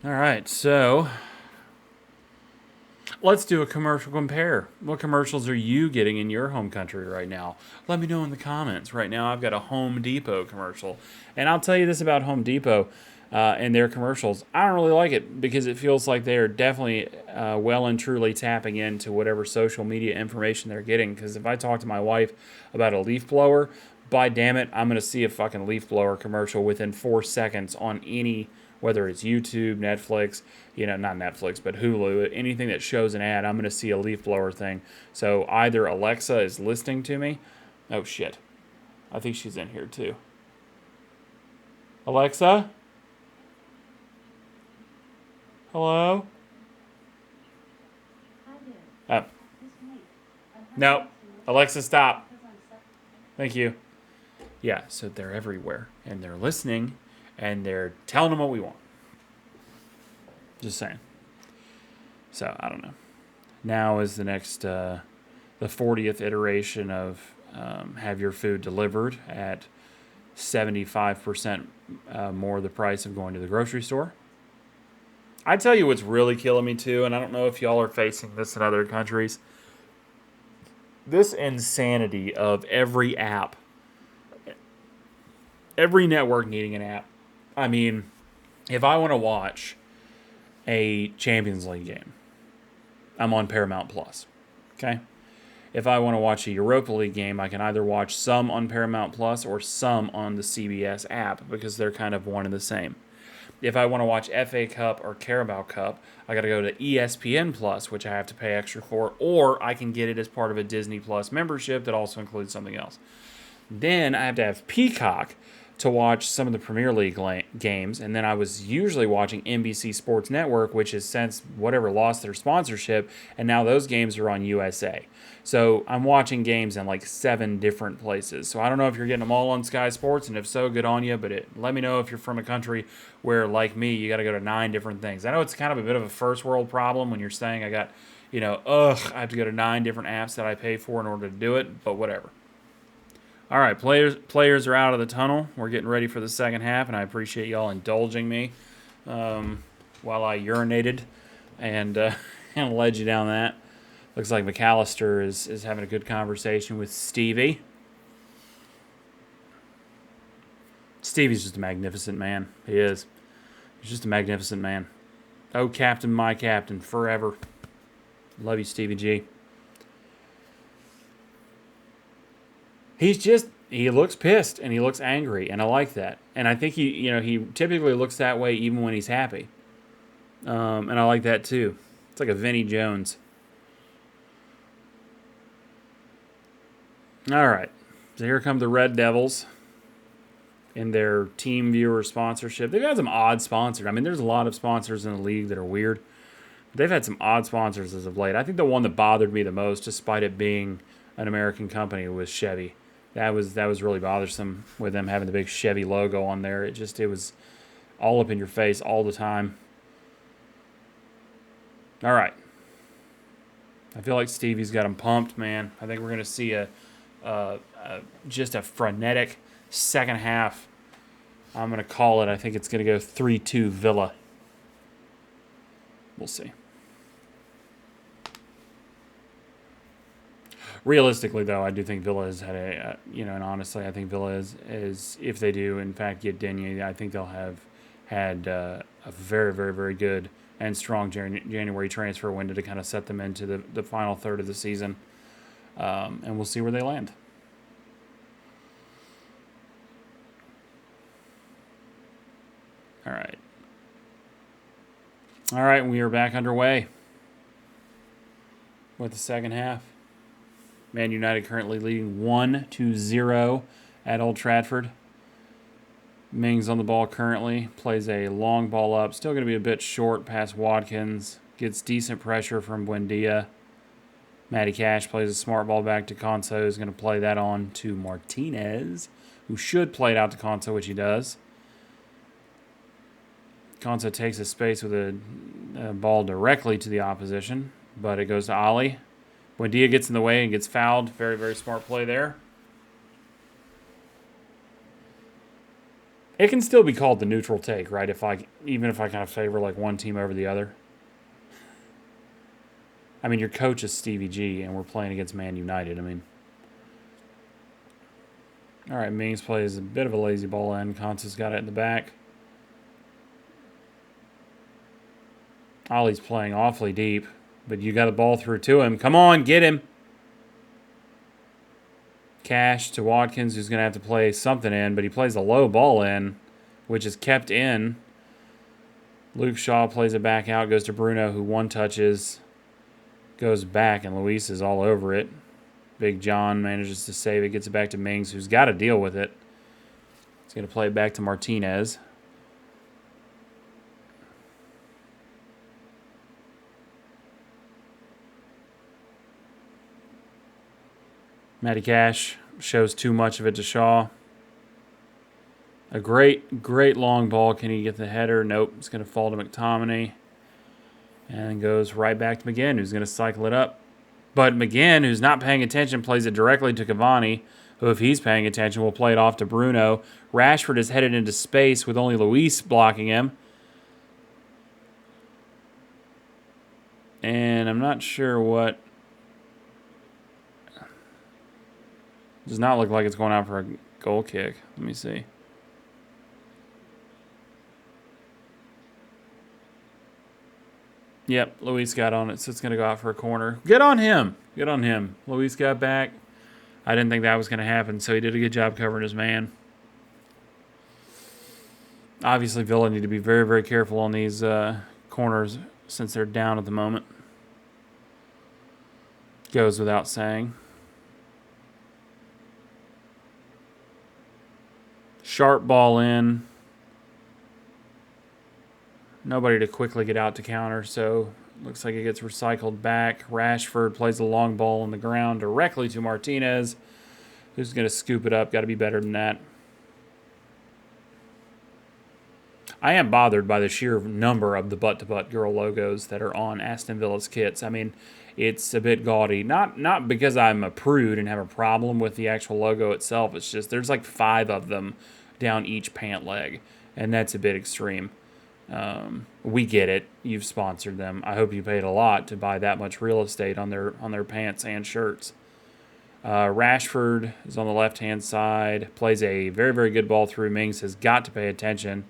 All right, so let's do a commercial compare. What commercials are you getting in your home country right now? Let me know in the comments. Right now, I've got a Home Depot commercial. And I'll tell you this about Home Depot and their commercials. I don't really like it because it feels like they are definitely well and truly tapping into whatever social media information they're getting. Because if I talk to my wife about a leaf blower, by damn it, I'm going to see a fucking leaf blower commercial within 4 seconds on any, whether it's YouTube, Netflix, not Netflix, but Hulu, anything that shows an ad, I'm going to see a leaf blower thing. So either Alexa is listening to me. Oh, shit. I think she's in here, too. Alexa? Hello? Oh. No. Alexa, stop. Thank you. Yeah, so they're everywhere, and they're listening, and they're telling them what we want. Just saying. So, I don't know. Now is the next, the 40th iteration of have your food delivered at 75% more the price of going to the grocery store. I tell you what's really killing me too, and I don't know if y'all are facing this in other countries. This insanity of every app, every network needing an app. I mean, if I want to watch a Champions League game, I'm on Paramount Plus. Okay? If I want to watch a Europa League game, I can either watch some on Paramount Plus or some on the CBS app because they're kind of one and the same. If I want to watch FA Cup or Carabao Cup, I got to go to ESPN Plus, which I have to pay extra for, or I can get it as part of a Disney Plus membership that also includes something else. Then I have to have Peacock to watch some of the Premier League games, and then I was usually watching NBC Sports Network, which has since lost their sponsorship, and now those games are on USA. So I'm watching games in like 7 different places. So I don't know if you're getting them all on Sky Sports, and if so, good on you, but let me know if you're from a country where, like me, you got to go to 9 different things. I know it's kind of a bit of a first world problem when you're saying I got, I have to go to 9 different apps that I pay for in order to do it, but whatever. All right, players are out of the tunnel. We're getting ready for the second half, and I appreciate y'all indulging me while I urinated and led you down that. Looks like McAllister is having a good conversation with Stevie. Stevie's just a magnificent man. He is. He's just a magnificent man. Oh, Captain, my Captain, forever. Love you, Stevie G. He looks pissed and he looks angry, and I like that. And I think he typically looks that way even when he's happy. And I like that too. It's like a Vinnie Jones. All right. So here come the Red Devils in their team viewer sponsorship. They've had some odd sponsors. I mean, there's a lot of sponsors in the league that are weird. They've had some odd sponsors as of late. I think the one that bothered me the most, despite it being an American company, was Chevy. That was really bothersome with them having the big Chevy logo on there. It was all up in your face all the time. All right. I feel like Stevie's got him pumped, man. I think we're going to see just a frenetic second half. I'm going to call it. I think it's going to go 3-2 Villa. We'll see. Realistically, though, I do think Villa has had and honestly, I think Villa is if they do, in fact, get Digne, I think they'll have had a very, very, very good and strong January transfer window to kind of set them into the final third of the season. And we'll see where they land. All right. All right, we are back underway with the second half. Man United currently leading 1-0 at Old Trafford. Mings on the ball currently. Plays a long ball up. Still going to be a bit short past Watkins. Gets decent pressure from Buendia. Matty Cash plays a smart ball back to Konso. Who's going to play that on to Martinez, who should play it out to Konso, which he does. Konso takes his space with a ball directly to the opposition, but it goes to Ali. Buendia gets in the way and gets fouled. Very, very smart play there. It can still be called the neutral take, right? Even if I kind of favor like one team over the other. I mean, your coach is Stevie G, and we're playing against Man United. I mean, all right, Mings plays a bit of a lazy ball in. Konso's got it in the back. Ollie's playing awfully deep, but you got the ball through to him. Come on, get him. Cash to Watkins, who's going to have to play something in, but he plays a low ball in, which is kept in. Luke Shaw plays it back out, goes to Bruno, who one touches, goes back, and Luis is all over it. Big John manages to save it, gets it back to Mings, who's got to deal with it. He's going to play it back to Martinez. Matty Cash shows too much of it to Shaw. A great, great long ball. Can he get the header? Nope. It's going to fall to McTominay. And goes right back to McGinn, who's going to cycle it up. But McGinn, who's not paying attention, plays it directly to Cavani, who, if he's paying attention, will play it off to Bruno. Rashford is headed into space with only Luis blocking him. And I'm not sure what... Does not look like it's going out for a goal kick. Let me see. Yep, Luis got on it, so it's going to go out for a corner. Good on him. Good on him. Luis got back. I didn't think that was going to happen, so he did a good job covering his man. Obviously, Villa need to be very, very careful on these corners since they're down at the moment. Goes without saying. Sharp ball in. Nobody to quickly get out to counter, so looks like it gets recycled back. Rashford plays a long ball on the ground directly to Martinez, who's going to scoop it up. Got to be better than that. I am bothered by the sheer number of the butt-to-butt girl logos that are on Aston Villa's kits. I mean, it's a bit gaudy. Not because I'm a prude and have a problem with the actual logo itself. It's just there's like 5 of them down each pant leg, and that's a bit extreme. We get it. You've sponsored them. I hope you paid a lot to buy that much real estate on their pants and shirts. Rashford is on the left-hand side. Plays a very, very good ball through. Mings has got to pay attention.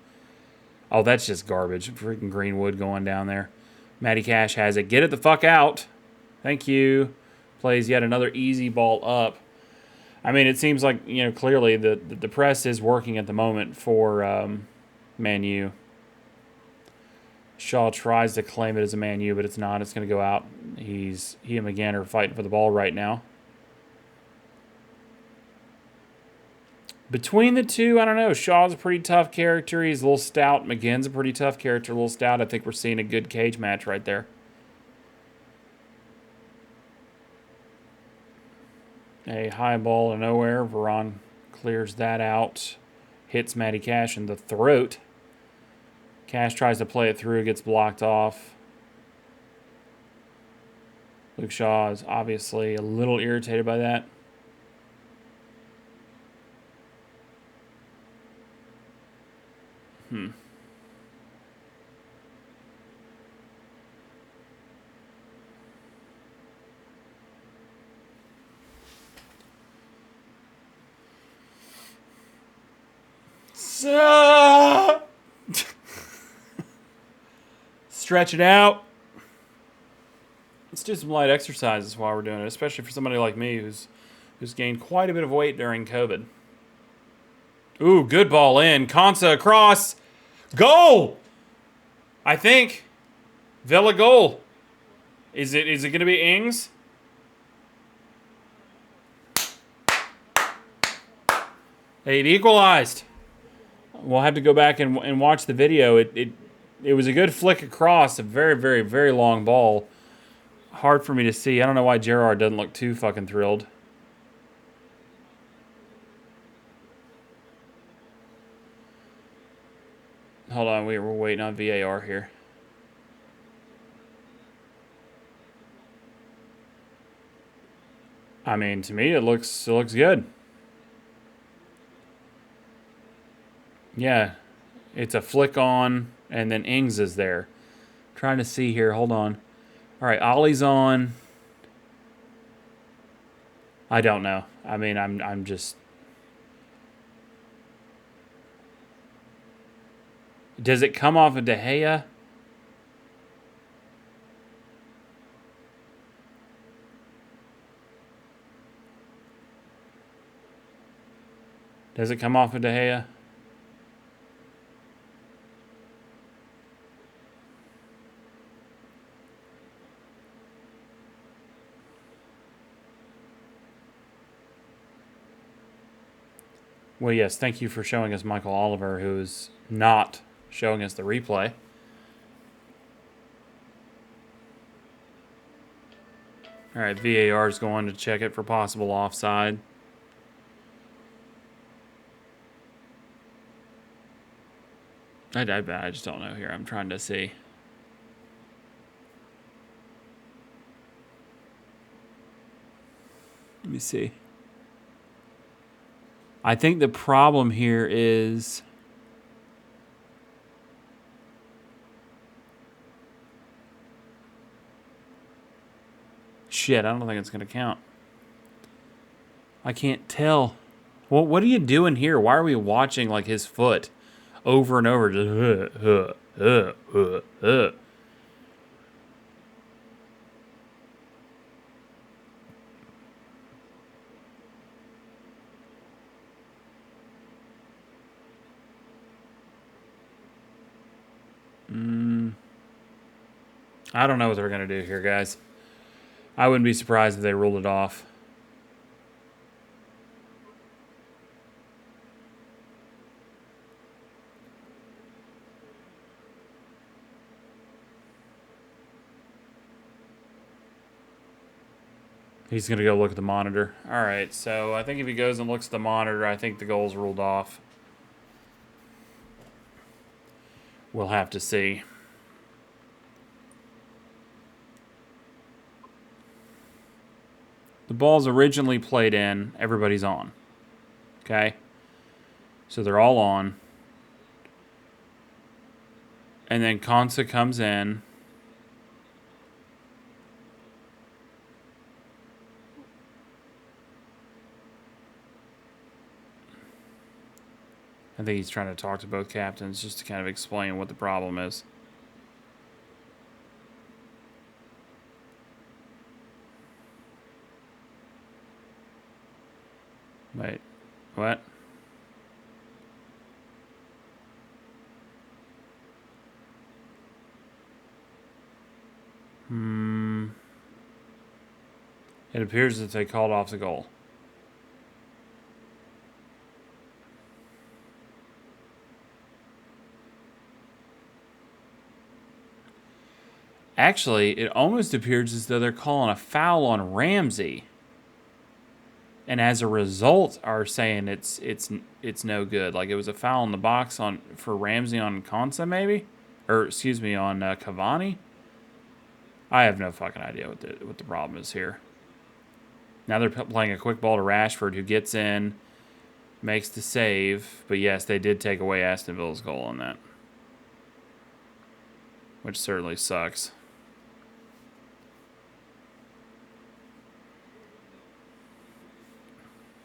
Oh, that's just garbage. Freaking Greenwood going down there. Matty Cash has it. Get it the fuck out. Thank you. Plays yet another easy ball up. I mean, it seems like, clearly the press is working at the moment for Man U. Shaw tries to claim it as a Man U, but it's not. It's going to go out. He and McGinn are fighting for the ball right now. Between the two, I don't know. Shaw's a pretty tough character. He's a little stout. McGinn's a pretty tough character, a little stout. I think we're seeing a good cage match right there. A high ball to nowhere. Varane clears that out. Hits Matty Cash in the throat. Cash tries to play it through, gets blocked off. Luke Shaw is obviously a little irritated by that. Stretch it out. Let's do some light exercises while we're doing it, especially for somebody like me who's gained quite a bit of weight during COVID. Ooh, good ball in. Konsa across. Goal! I think. Villa goal. Is it going to be Ings? It equalized. We'll have to go back and watch the video. It was a good flick across, a very, very, very long ball. Hard for me to see. I don't know why Gerrard doesn't look too fucking thrilled. Hold on, we're waiting on VAR here. I mean, to me, it looks good. Yeah, it's a flick on, and then Ings is there. Trying to see here. Hold on. All right, Ollie's on. I don't know. I mean, I'm just. Does it come off of De Gea? Does it come off of De Gea? Well, yes, thank you for showing us Michael Oliver, who's not showing us the replay. All right, VAR is going to check it for possible offside. I just don't know here. I'm trying to see. Let me see. I think the problem here is shit, I don't think it's going to count. I can't tell. Well, what are you doing here? Why are we watching like his foot over and over? Just I don't know what they're going to do here, guys. I wouldn't be surprised if they ruled it off. He's going to go look at the monitor. All right, so I think if he goes and looks at the monitor, I think the goal's ruled off. We'll have to see. The ball's originally played in. Everybody's on. Okay? So they're all on. And then Konsa comes in. I think he's trying to talk to both captains just to kind of explain what the problem is. Wait, what? It appears that they called off the goal. Actually, it almost appears as though they're calling a foul on Ramsey. And as a result are saying it's no good. Like it was a foul in the box for Ramsey on Konsa maybe? Or excuse me, on Cavani? I have no fucking idea what the problem is here. Now they're playing a quick ball to Rashford, who gets in, makes the save. But yes, they did take away Aston Villa's goal on that. Which certainly sucks.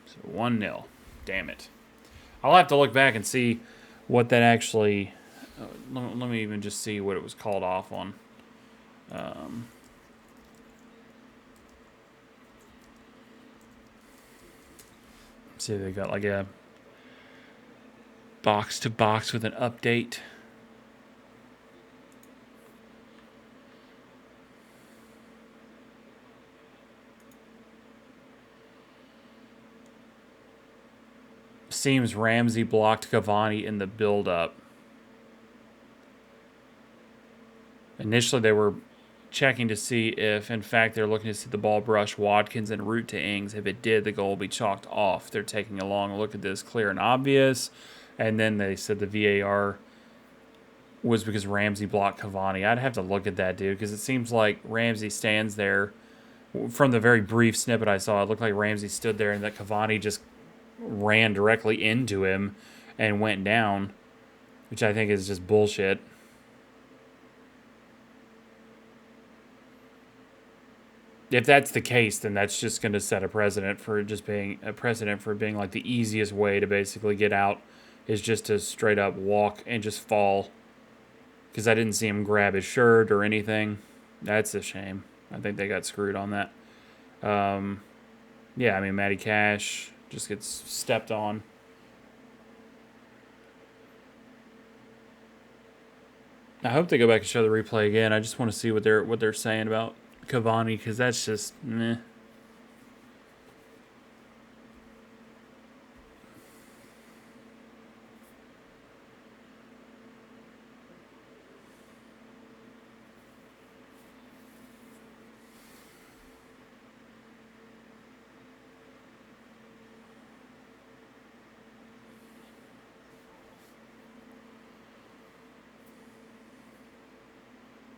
So 1-0. Damn it. I'll have to look back and see what that actually... let me even just see what it was called off on. See, they got like a box to box with an update. seems Ramsey blocked Cavani in the build-up. Initially, they were checking to see if, in fact, they're looking to see the ball brush Watkins and route to Ings. If it did, the goal will be chalked off. They're taking a long look at this, clear and obvious. And then they said the VAR was because Ramsey blocked Cavani. I'd have to look at that, dude, because it seems like Ramsey stands there. From the very brief snippet I saw, it looked like Ramsey stood there and that Cavani just ran directly into him and went down, which I think is just bullshit. If that's the case, then that's just going to set a precedent for being like the easiest way to basically get out is just to straight up walk and just fall. Because I didn't see him grab his shirt or anything. That's a shame. I think they got screwed on that. Yeah, I mean, Matty Cash just gets stepped on. I hope they go back and show the replay again. I just want to see what they're saying about Cavani, because that's just meh.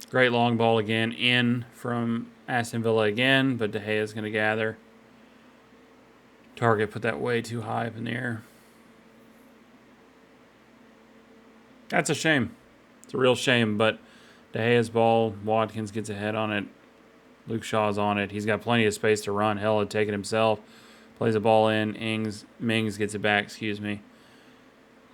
Great long ball again, in from Aston Villa again, but De Gea's going to gather. Target put that way too high up in the air. That's a shame. It's a real shame, but De Gea's ball, Watkins gets ahead on it. Luke Shaw's on it. He's got plenty of space to run. Hell, he'd take it himself. Plays a ball in. Mings gets it back, excuse me.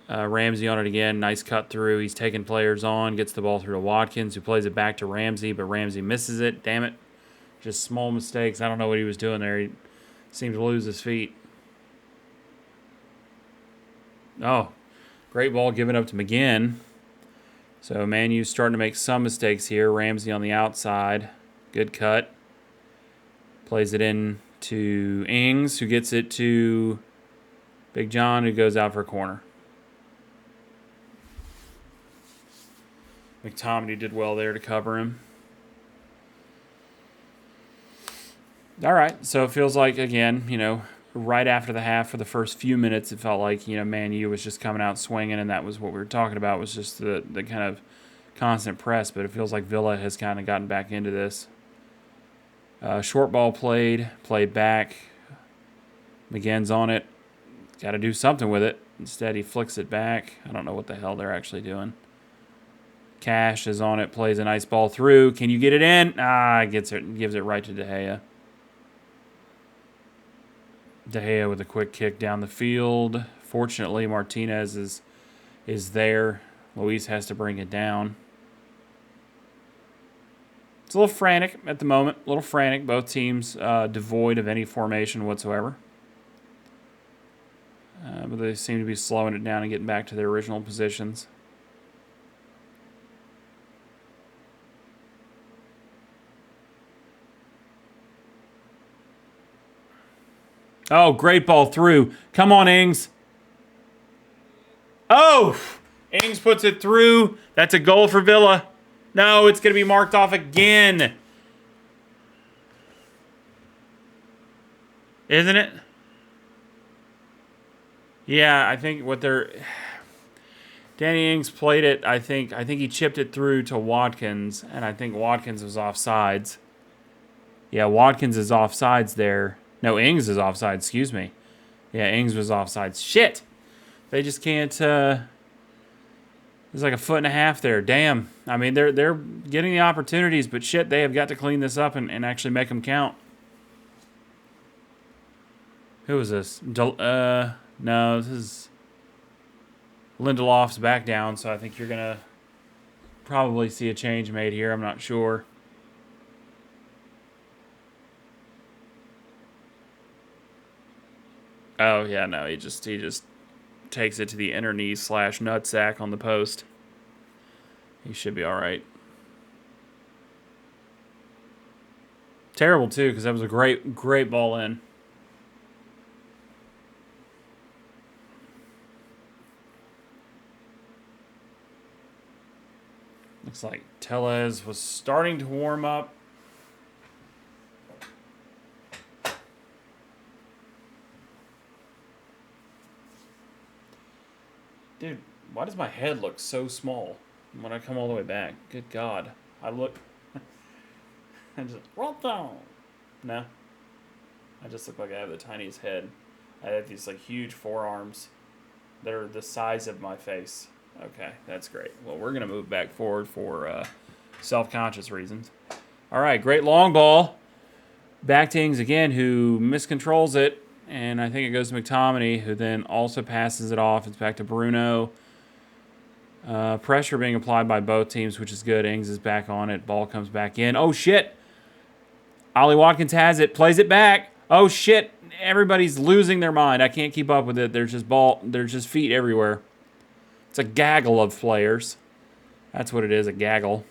Ramsey on it again. Nice cut through. He's taking players on. Gets the ball through to Watkins, who plays it back to Ramsey, but Ramsey misses it. Damn it. Just small mistakes. I don't know what he was doing there. He seemed to lose his feet. Oh, great ball given up to McGinn. So Man U's starting to make some mistakes here. Ramsey on the outside. Good cut. Plays it in to Ings, who gets it to Big John, who goes out for a corner. McTominay did well there to cover him. All right, so it feels like, again, right after the half, for the first few minutes, it felt like, Man U was just coming out swinging, and that was what we were talking about, was just the kind of constant press. But it feels like Villa has kind of gotten back into this. Short ball played back. McGinn's on it. Got to do something with it. Instead, he flicks it back. I don't know what the hell they're actually doing. Cash is on it, plays a nice ball through. Can you get it in? Gets it, gives it right to De Gea. De Gea with a quick kick down the field. Fortunately, Martinez is there. Luis has to bring it down. It's a little frantic at the moment. A little frantic. Both teams devoid of any formation whatsoever. But they seem to be slowing it down and getting back to their original positions. Oh, great ball through. Come on, Ings. Oh, Ings puts it through. That's a goal for Villa. No, it's going to be marked off again. Isn't it? Yeah, I think Danny Ings played it. I think he chipped it through to Watkins, and I think Watkins was offsides. Yeah, Watkins is offsides there. No, Ings is offside, excuse me. Yeah, Ings was offside. Shit! They just can't, there's like a foot and a half there. Damn. I mean, they're getting the opportunities, but shit, they have got to clean this up and actually make them count. Who is this? No, this is Lindelof's back down, so I think you're going to probably see a change made here. I'm not sure. Oh, yeah, no, he just takes it to the inner knee / nutsack on the post. He should be all right. Terrible, too, because that was a great ball in. Looks like Tellez was starting to warm up. Dude, why does my head look so small when I come all the way back? Good God. I look... I just... Roll down. No. I just look like I have the tiniest head. I have these like huge forearms. They're the size of my face. Okay, that's great. Well, we're going to move back forward for self-conscious reasons. All right, great long ball. Back to Ings again, who miscontrols it. And I think it goes to McTominay, who then also passes it off. It's back to Bruno. Pressure being applied by both teams, which is good. Ings is back on it. Ball comes back in. Oh, shit. Ollie Watkins has it. Plays it back. Oh, shit. Everybody's losing their mind. I can't keep up with it. There's just feet everywhere. It's a gaggle of players. That's what it is, a gaggle.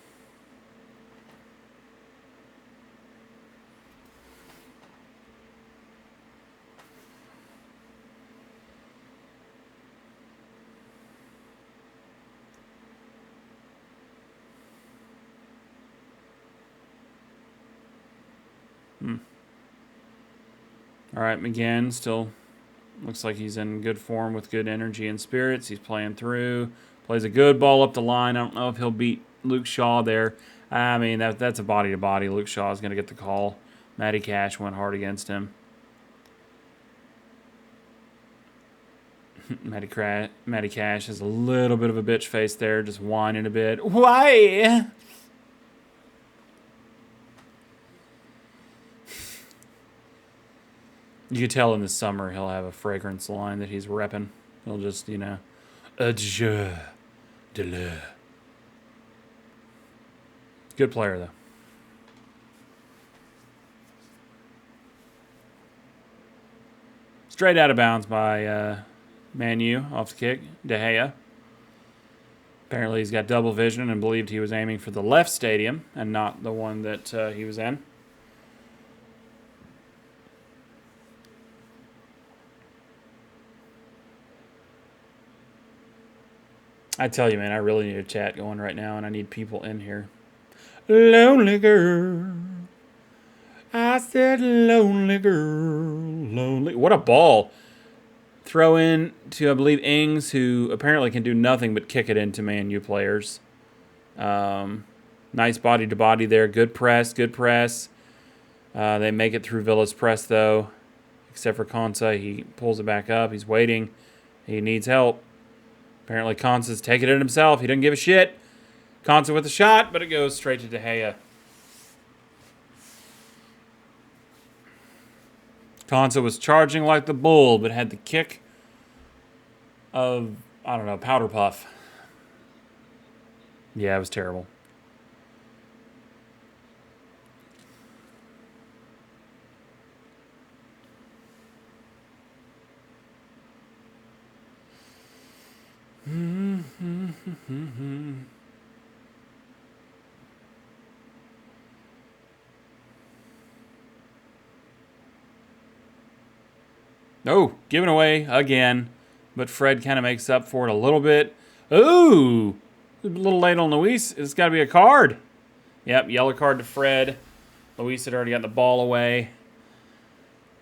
All right, McGinn still looks like he's in good form with good energy and spirits. He's playing through. Plays a good ball up the line. I don't know if he'll beat Luke Shaw there. I mean, that's a body-to-body. Luke Shaw is going to get the call. Matty Cash went hard against him. Matty Cash has a little bit of a bitch face there, just whining a bit. Why? You could tell in the summer he'll have a fragrance line that he's repping. He'll just, you know, adieu de le. Good player, though. Straight out of bounds by Man U off the kick. De Gea. Apparently he's got double vision and believed he was aiming for the left stadium and not the one that he was in. I tell you, man, I really need a chat going right now, and I need people in here. Lonely girl. I said lonely girl. Lonely. What a ball. Throw in to, I believe, Ings, who apparently can do nothing but kick it into Man U players. Nice body-to-body there. Good press, good press. They make it through Villa's press, though. Except for Konsa. He pulls it back up. He's waiting. He needs help. Apparently, Konsa's taking it himself. He doesn't give a shit. Konsa with a shot, but it goes straight to De Gea. Konsa was charging like the bull, but had the kick of, I don't know, powder puff. Yeah, it was terrible. Oh, giving away again. But Fred kind of makes up for it a little bit. Ooh, a little late on Luis. It's got to be a card. Yep, yellow card to Fred. Luis had already got the ball away.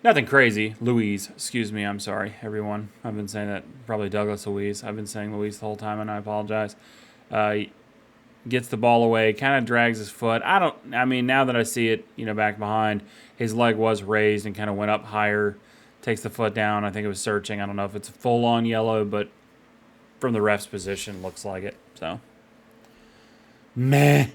Nothing crazy. Louise. Excuse me. I'm sorry, everyone. I've been saying that. Probably Douglas Louise. I've been saying Louise the whole time, and I apologize. Gets the ball away. Kind of drags his foot. I mean, now that I see it, you know, back behind, his leg was raised and kind of went up higher. Takes the foot down. I think it was searching. I don't know if it's a full-on yellow, but from the ref's position, looks like it. So, meh.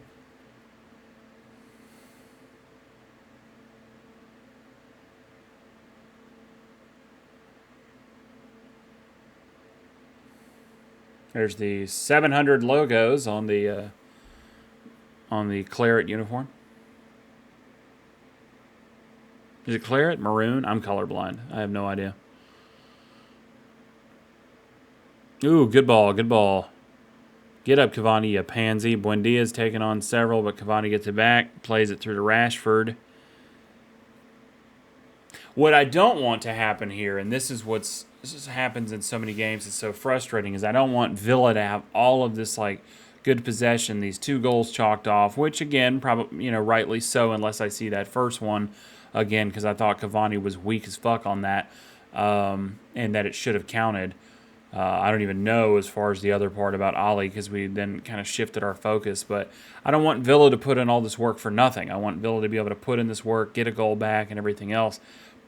There's the 700 logos on the claret uniform. Is it claret? Maroon? I'm colorblind. I have no idea. Ooh, good ball, good ball. Get up, Cavani, you pansy. Buendia's taking on several, but Cavani gets it back. Plays it through to Rashford. What I don't want to happen here, and this happens in so many games, it's so frustrating, is I don't want Villa to have all of this, like, good possession. These 2 goals chalked off, which again, probably, rightly so, unless I see that first one again, because I thought Cavani was weak as fuck on that, and that it should have counted. I don't even know as far as the other part about Ali, because we then kind of shifted our focus. But I don't want Villa to put in all this work for nothing. I want Villa to be able to put in this work, get a goal back, and everything else.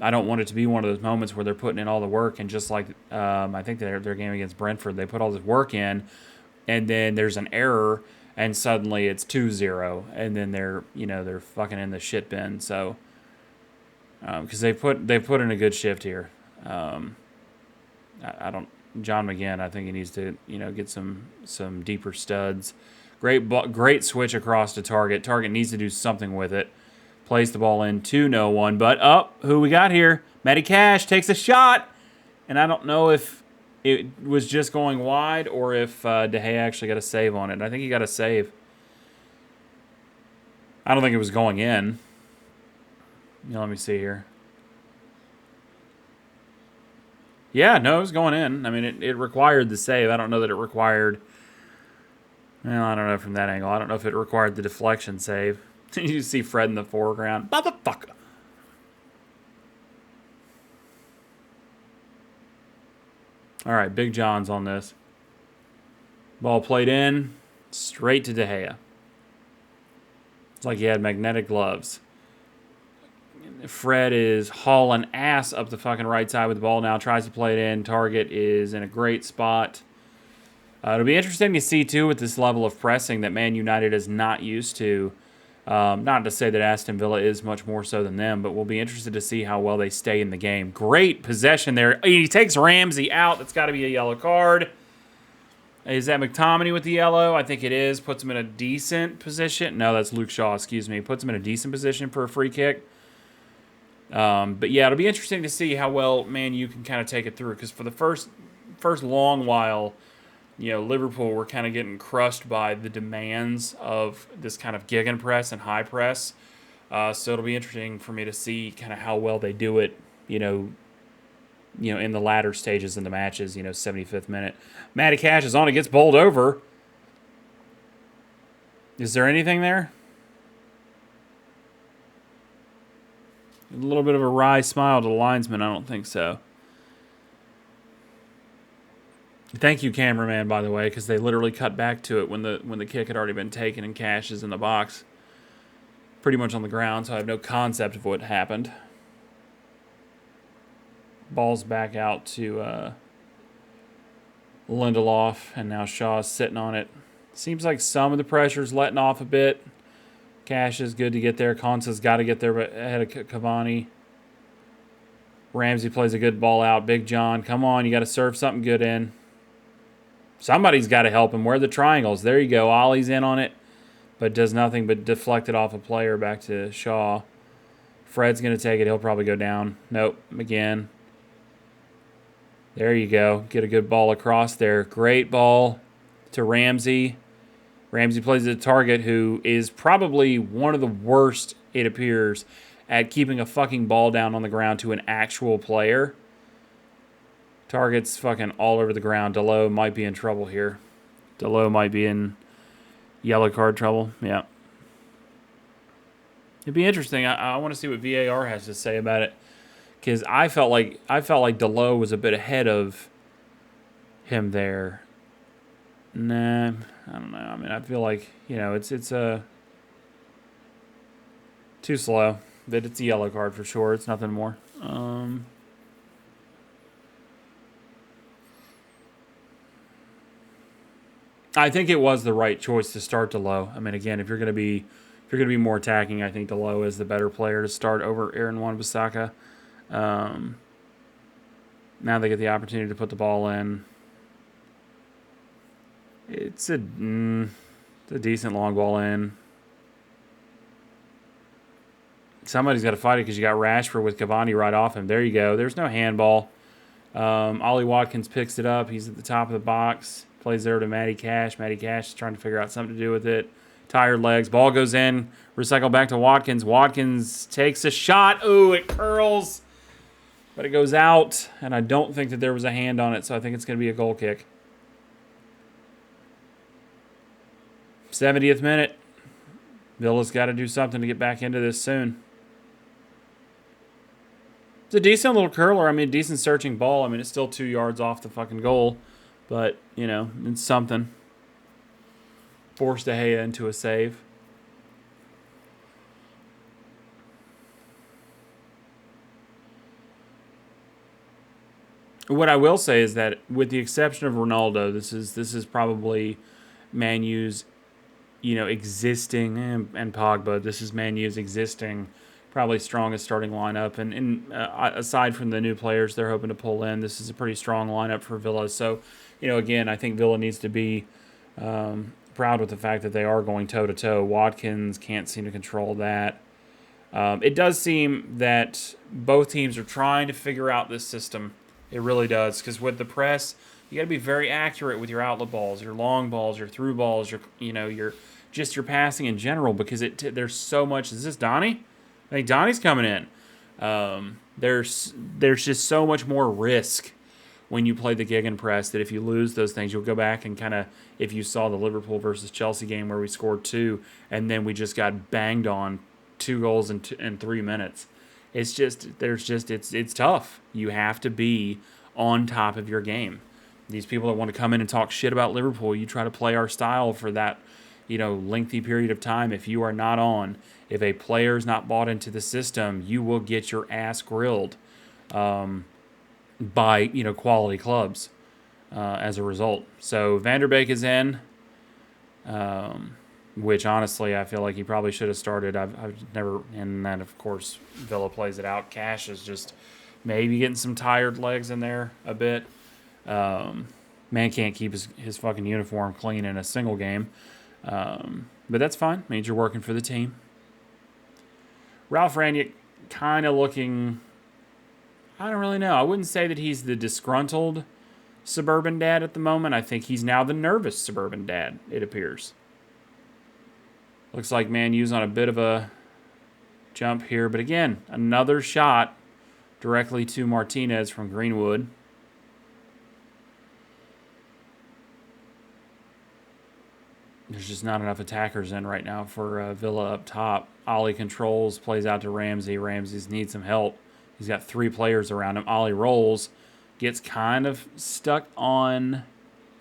I don't want it to be one of those moments where they're putting in all the work, and just like I think their game against Brentford, they put all this work in, and then there's an error, and suddenly it's 2-0, and then they're fucking in the shit bin. So because they put in a good shift here. I don't. John McGinn, I think he needs to, get some deeper studs. Great switch across to Target. Target needs to do something with it. Plays the ball in to no one. But who we got here? Matty Cash takes a shot. And I don't know if it was just going wide or if De Gea actually got a save on it. I think he got a save. I don't think it was going in. Let me see here. Yeah, no, it was going in. I mean, it required the save. I don't know that it required... Well, I don't know from that angle. I don't know if it required the deflection save. You see Fred in the foreground. Motherfucker! All right, Big John's on this. Ball played in, straight to De Gea. It's like he had magnetic gloves. Fred is hauling ass up the fucking right side with the ball now. Tries to play it in. Target is in a great spot. It'll be interesting to see, too, with this level of pressing that Man United is not used to. Not to say that Aston Villa is much more so than them, but we'll be interested to see how well they stay in the game. Great possession there. He takes Ramsey out. That's got to be a yellow card. Is that McTominay with the yellow? I think it is. Puts him in a decent position. No, that's Luke Shaw, excuse me. Puts him in a decent position for a free kick. But yeah, it'll be interesting to see how well Man U can kind of take it through, because for the first long while, Liverpool were kind of getting crushed by the demands of this kind of gegenpress and high press. So it'll be interesting for me to see kind of how well they do it, in the latter stages in the matches, 75th minute. Matty Cash is on, it gets bowled over. Is there anything there? A little bit of a wry smile to the linesman. I don't think so. Thank you, cameraman, by the way, because they literally cut back to it when the kick had already been taken and Cash is in the box. Pretty much on the ground, so I have no concept of what happened. Ball's back out to Lindelof, and now Shaw's sitting on it. Seems like some of the pressure's letting off a bit. Cash is good to get there. Konsa's got to get there ahead of Cavani. Ramsey plays a good ball out. Big John, come on, you got to serve something good in. Somebody's got to help him. Where are the triangles? There you go. Ollie's in on it, but does nothing but deflect it off a player back to Shaw. Fred's going to take it. He'll probably go down. Nope, McGinn. There you go. Get a good ball across there. Great ball to Ramsey. Ramsey plays at a Target, who is probably one of the worst, it appears, at keeping a fucking ball down on the ground to an actual player. Target's fucking all over the ground. Delo might be in trouble here. Delo might be in yellow card trouble. Yeah. It'd be interesting. I want to see what VAR has to say about it, because I felt like Delo was a bit ahead of him there. Nah, I don't know. I mean, I feel like, it's too slow. But it's a yellow card for sure. It's nothing more. I think it was the right choice to start Delo. I mean, again, if you're going to be more attacking, I think Delo is the better player to start over Aaron Wan-Bissaka. Now they get the opportunity to put the ball in. It's a decent long ball in. Somebody's got to fight it, because you got Rashford with Cavani right off him. There you go. There's no handball. Ollie Watkins picks it up. He's at the top of the box. Plays there to Matty Cash. Matty Cash is trying to figure out something to do with it. Tired legs. Ball goes in. Recycle back to Watkins. Watkins takes a shot. Ooh, it curls. But it goes out. And I don't think that there was a hand on it, so I think it's going to be a goal kick. 70th minute. Villa's got to do something to get back into this soon. It's a decent little curler. I mean, decent searching ball. I mean, it's still 2 yards off the fucking goal. But, you know, it's something. Forced De Gea into a save. What I will say is that, with the exception of Ronaldo, this is probably Man U's, you know, existing, and Pogba. This is Man U's existing, probably strongest starting lineup. And aside from the new players they're hoping to pull in, this is a pretty strong lineup for Villa. So, you know, again, I think Villa needs to be proud with the fact that they are going toe-to-toe. Watkins can't seem to control that. It does seem that both teams are trying to figure out this system. It really does, because with the press, you got to be very accurate with your outlet balls, your long balls, your through balls, your passing in general, because there's so much. Is this Donnie? I think Donnie's coming in. There's just so much more risk when you play the gegenpress that if you lose those things, you'll go back and kind of, if you saw the Liverpool versus Chelsea game where we scored 2 and then we just got banged on 2 goals in 3 minutes. It's tough. You have to be on top of your game. These people that want to come in and talk shit about Liverpool, you try to play our style for that, you know, lengthy period of time. If you are not on, if a player's not bought into the system, you will get your ass grilled by, you know, quality clubs as a result. So Van der Beek is in. Which, honestly, I feel like he probably should have started. I've never... And then, of course, Villa plays it out. Cash is just maybe getting some tired legs in there a bit. Man can't keep his fucking uniform clean in a single game. But that's fine. Means you're working for the team. Ralph Rangnick kind of looking... I don't really know. I wouldn't say that he's the disgruntled suburban dad at the moment. I think he's now the nervous suburban dad, it appears. Looks like Man U's on a bit of a jump here. But again, another shot directly to Martinez from Greenwood. There's just not enough attackers in right now for Villa up top. Ollie controls, plays out to Ramsey. Ramsey's needs some help. He's got 3 players around him. Ollie rolls, gets kind of stuck on,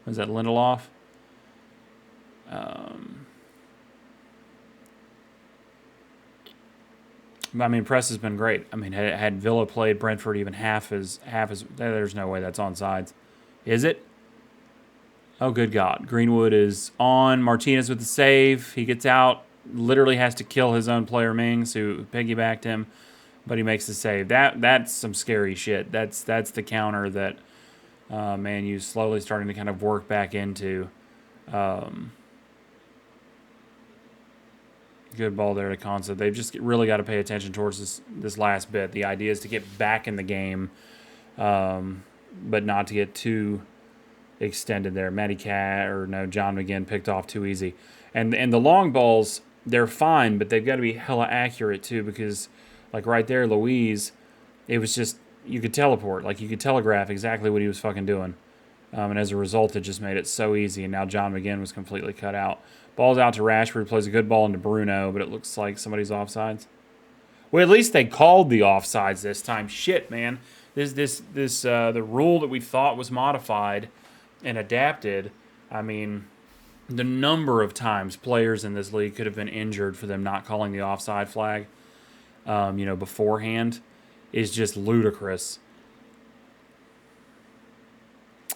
was that Lindelof? I mean, press has been great. I mean, had Villa played Brentford even half as, there's no way that's onside. Is it? Oh, good God. Greenwood is on. Martinez with the save. He gets out. Literally has to kill his own player, Mings, who piggybacked him. But he makes the save. That's some scary shit. That's the counter that Man U's slowly starting to kind of work back into. Good ball there to Konsa. They've just really got to pay attention towards this last bit. The idea is to get back in the game, but not to get too extended there. John McGinn picked off too easy. And the long balls, they're fine, but they've got to be hella accurate too, because like right there, Luiz, it was just, you could teleport. Like you could telegraph exactly what he was fucking doing. And as a result, it just made it so easy. And now John McGinn was completely cut out. Ball's out to Rashford, plays a good ball into Bruno, but it looks like somebody's offsides. Well, at least they called the offsides this time. Shit, man. The rule that we thought was modified and adapted, I mean, the number of times players in this league could have been injured for them not calling the offside flag, beforehand, is just ludicrous.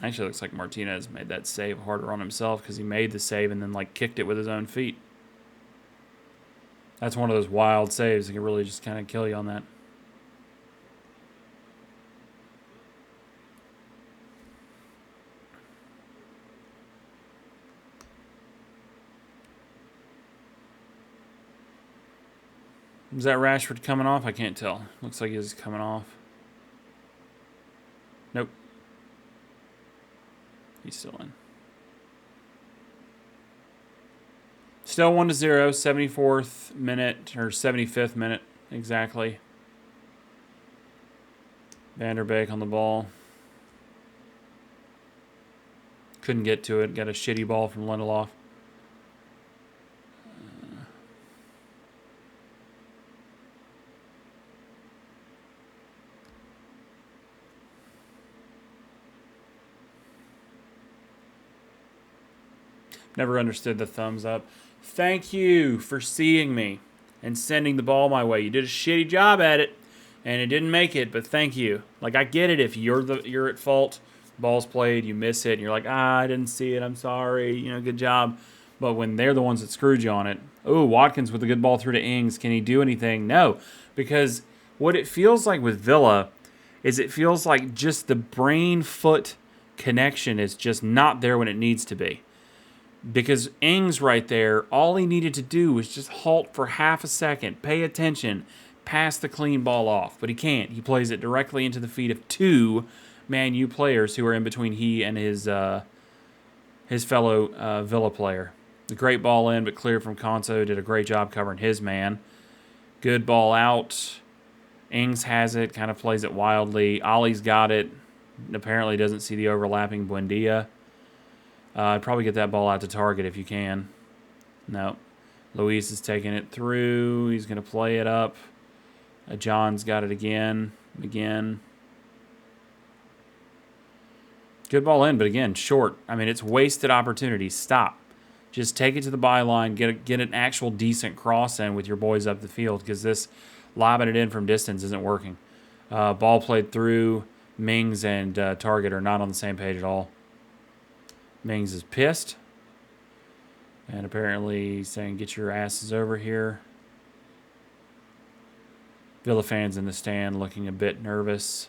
Actually, looks like Martinez made that save harder on himself because he made the save and then kicked it with his own feet. That's one of those wild saves that can really just kind of kill you on that. Is that Rashford coming off? I can't tell. Looks like he's coming off. Nope. He's still in. Still 1-0, 74th minute, or 75th minute, exactly. Van der Beek on the ball. Couldn't get to it. Got a shitty ball from Lindelof. Never understood the thumbs up. Thank you for seeing me and sending the ball my way. You did a shitty job at it, and it didn't make it, but thank you. Like, I get it if you're at fault. Ball's played, you miss it, and you're like, I didn't see it, I'm sorry, good job. But when they're the ones that screwed you on it, Watkins with a good ball through to Ings, can he do anything? No, because what it feels like with Villa is it feels like just the brain-foot connection is just not there when it needs to be. Because Ings right there, all he needed to do was just halt for half a second, pay attention, pass the clean ball off. But he can't. He plays it directly into the feet of two Man U players who are in between he and his fellow Villa player. The great ball in, but clear from Konso. Did a great job covering his man. Good ball out. Ings has it, kind of plays it wildly. Ollie's got it. Apparently doesn't see the overlapping Buendia. I'd probably get that ball out to target if you can. No. Luis is taking it through. He's going to play it up. John's got it again. Good ball in, but again, short. I mean, it's wasted opportunity. Stop. Just take it to the byline. Get an actual decent cross in with your boys up the field, because this lobbing it in from distance isn't working. Ball played through. Mings and Target are not on the same page at all. Mings is pissed. And apparently saying, get your asses over here. Villa fans in the stand looking a bit nervous.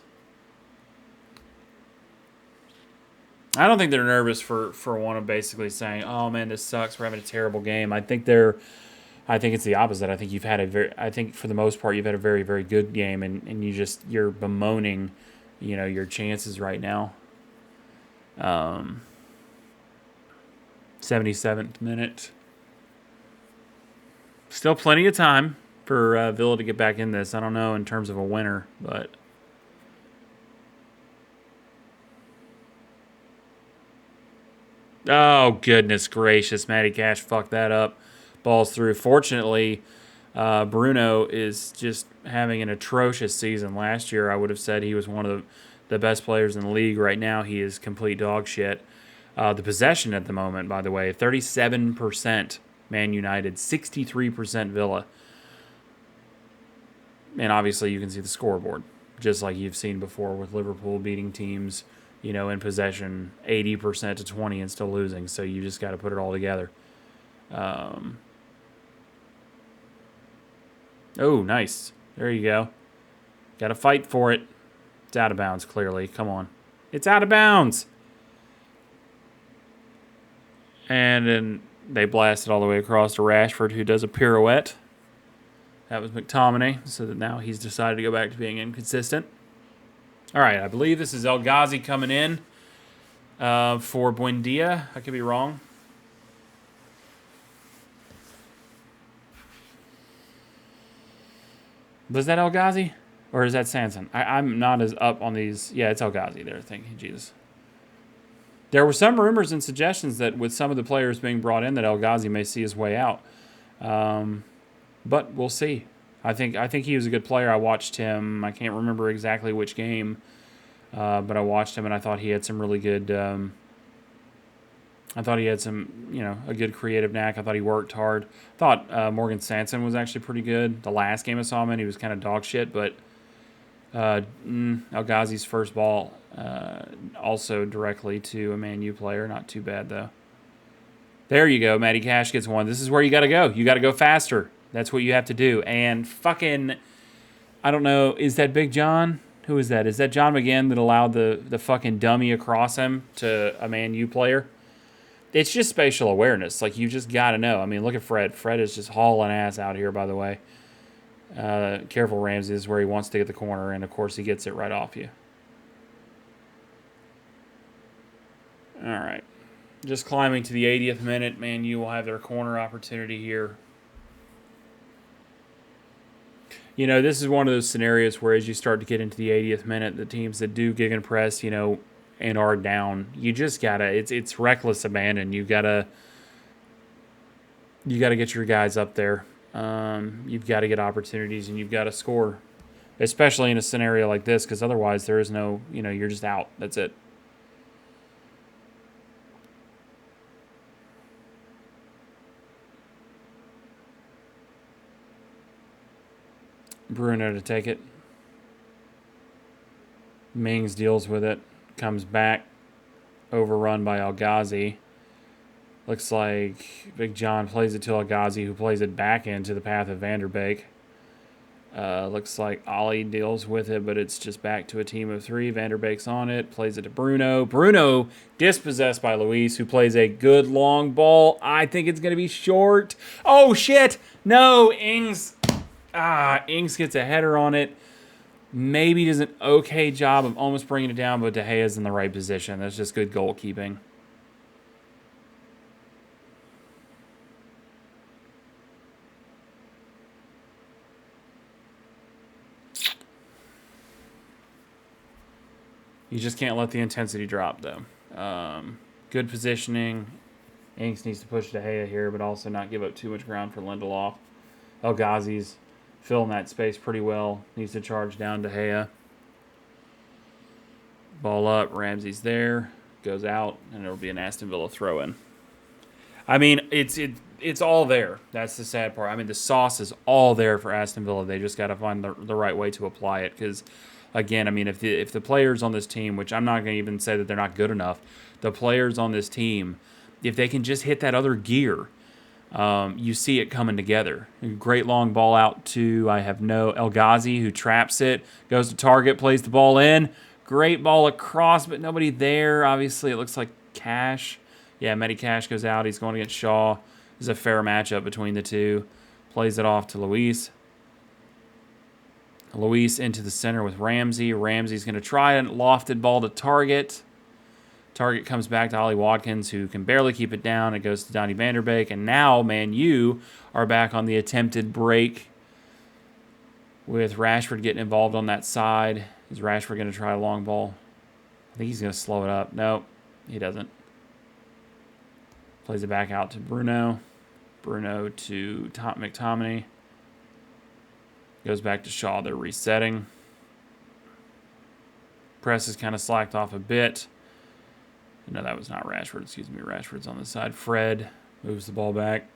I don't think they're nervous for one of basically saying, oh man, this sucks, we're having a terrible game. I think it's the opposite. I think for the most part you've had a very, very good game, and you're bemoaning, your chances right now. 77th minute. Still plenty of time for Villa to get back in this. I don't know in terms of a winner, but oh, goodness gracious. Matty Cash fucked that up. Ball's through. Fortunately, Bruno is just having an atrocious season. Last year, I would have said he was one of the best players in the league. Right now, he is complete dog shit. The possession at the moment, by the way, 37% Man United, 63% Villa. And obviously, you can see the scoreboard, just like you've seen before with Liverpool beating teams, in possession 80% to 20 and still losing. So you just got to put it all together. Oh, nice. There you go. Got to fight for it. It's out of bounds, clearly. Come on. It's out of bounds. And then they blast it all the way across to Rashford, who does a pirouette. That was McTominay, so that now he's decided to go back to being inconsistent. All right, I believe this is El Ghazi coming in for Buendia. I could be wrong. Was that El Ghazi? Or is that Sanson? I'm not as up on these. Yeah, it's El Ghazi there. Thank you, Jesus. There were some rumors and suggestions that with some of the players being brought in that El Ghazi may see his way out. But we'll see. I think he was a good player. I watched him. I can't remember exactly which game, but I watched him and I thought he had some really good. I thought he had some, a good creative knack. I thought he worked hard. I thought Morgan Sanson was actually pretty good. The last game I saw him in, he was kind of dog shit, but El Ghazi's first ball also directly to a Man U player. Not too bad, though. There you go. Matty Cash gets one. This is where you got to go. You got to go faster. That's what you have to do. And fucking, I don't know, is that Big John? Who is that? Is that John McGinn that allowed the fucking dummy across him to a Man U player? It's just spatial awareness. Like, you just got to know. I mean, look at Fred. Fred is just hauling ass out here, by the way. Careful, Ramsey. This is where he wants to get the corner, and, of course, he gets it right off you. All right. Just climbing to the 80th minute. Man U will have their corner opportunity here. This is one of those scenarios where as you start to get into the 80th minute, the teams that do gegenpress, and are down, you just gotta, it's reckless abandon. You gotta get your guys up there. You've got to get opportunities and you've got to score, especially in a scenario like this, because otherwise there is no, you're just out. That's it. Bruno to take it. Mings deals with it. Comes back. Overrun by El Ghazi. Looks like Big John plays it to El Ghazi, who plays it back into the path of Van der Beek. Looks like Ollie deals with it, but it's just back to a team of three. Van der Beek's on it. Plays it to Bruno. Bruno dispossessed by Luis, who plays a good long ball. I think it's going to be short. Oh, shit. No, Ings. Ings gets a header on it. Maybe does an okay job of almost bringing it down, but De Gea's in the right position. That's just good goalkeeping. You just can't let the intensity drop, though. Good positioning. Ings needs to push De Gea here, but also not give up too much ground for Lindelof. El Ghazi's filling that space pretty well. Needs to charge down De Gea. Ball up. Ramsey's there. Goes out, and it'll be an Aston Villa throw-in. I mean, it's all there. That's the sad part. I mean, the sauce is all there for Aston Villa. They just got to find the right way to apply it. Because, again, I mean, if the players on this team, which I'm not going to even say that they're not good enough, the players on this team, if they can just hit that other gear, you see it coming together. Great long ball out to El Ghazi, who traps it, goes to target, plays the ball in. Great ball across, but nobody there. Obviously, it looks like Cash. Yeah, Mehdi Cash goes out. He's going against Shaw. This is a fair matchup between the two. Plays it off to Luis. Luis into the center with Ramsey. Ramsey's going to try a lofted ball to Target. Target comes back to Ollie Watkins, who can barely keep it down. It goes to Donny van der Beek. And now Man U are back on the attempted break with Rashford getting involved on that side. Is Rashford going to try a long ball? I think he's going to slow it up. Nope, he doesn't. Plays it back out to Bruno. Bruno to McTominay. Goes back to Shaw. They're resetting. Press is kind of slacked off a bit. No, that was not Rashford. Excuse me. Rashford's on the side. Fred moves the ball back.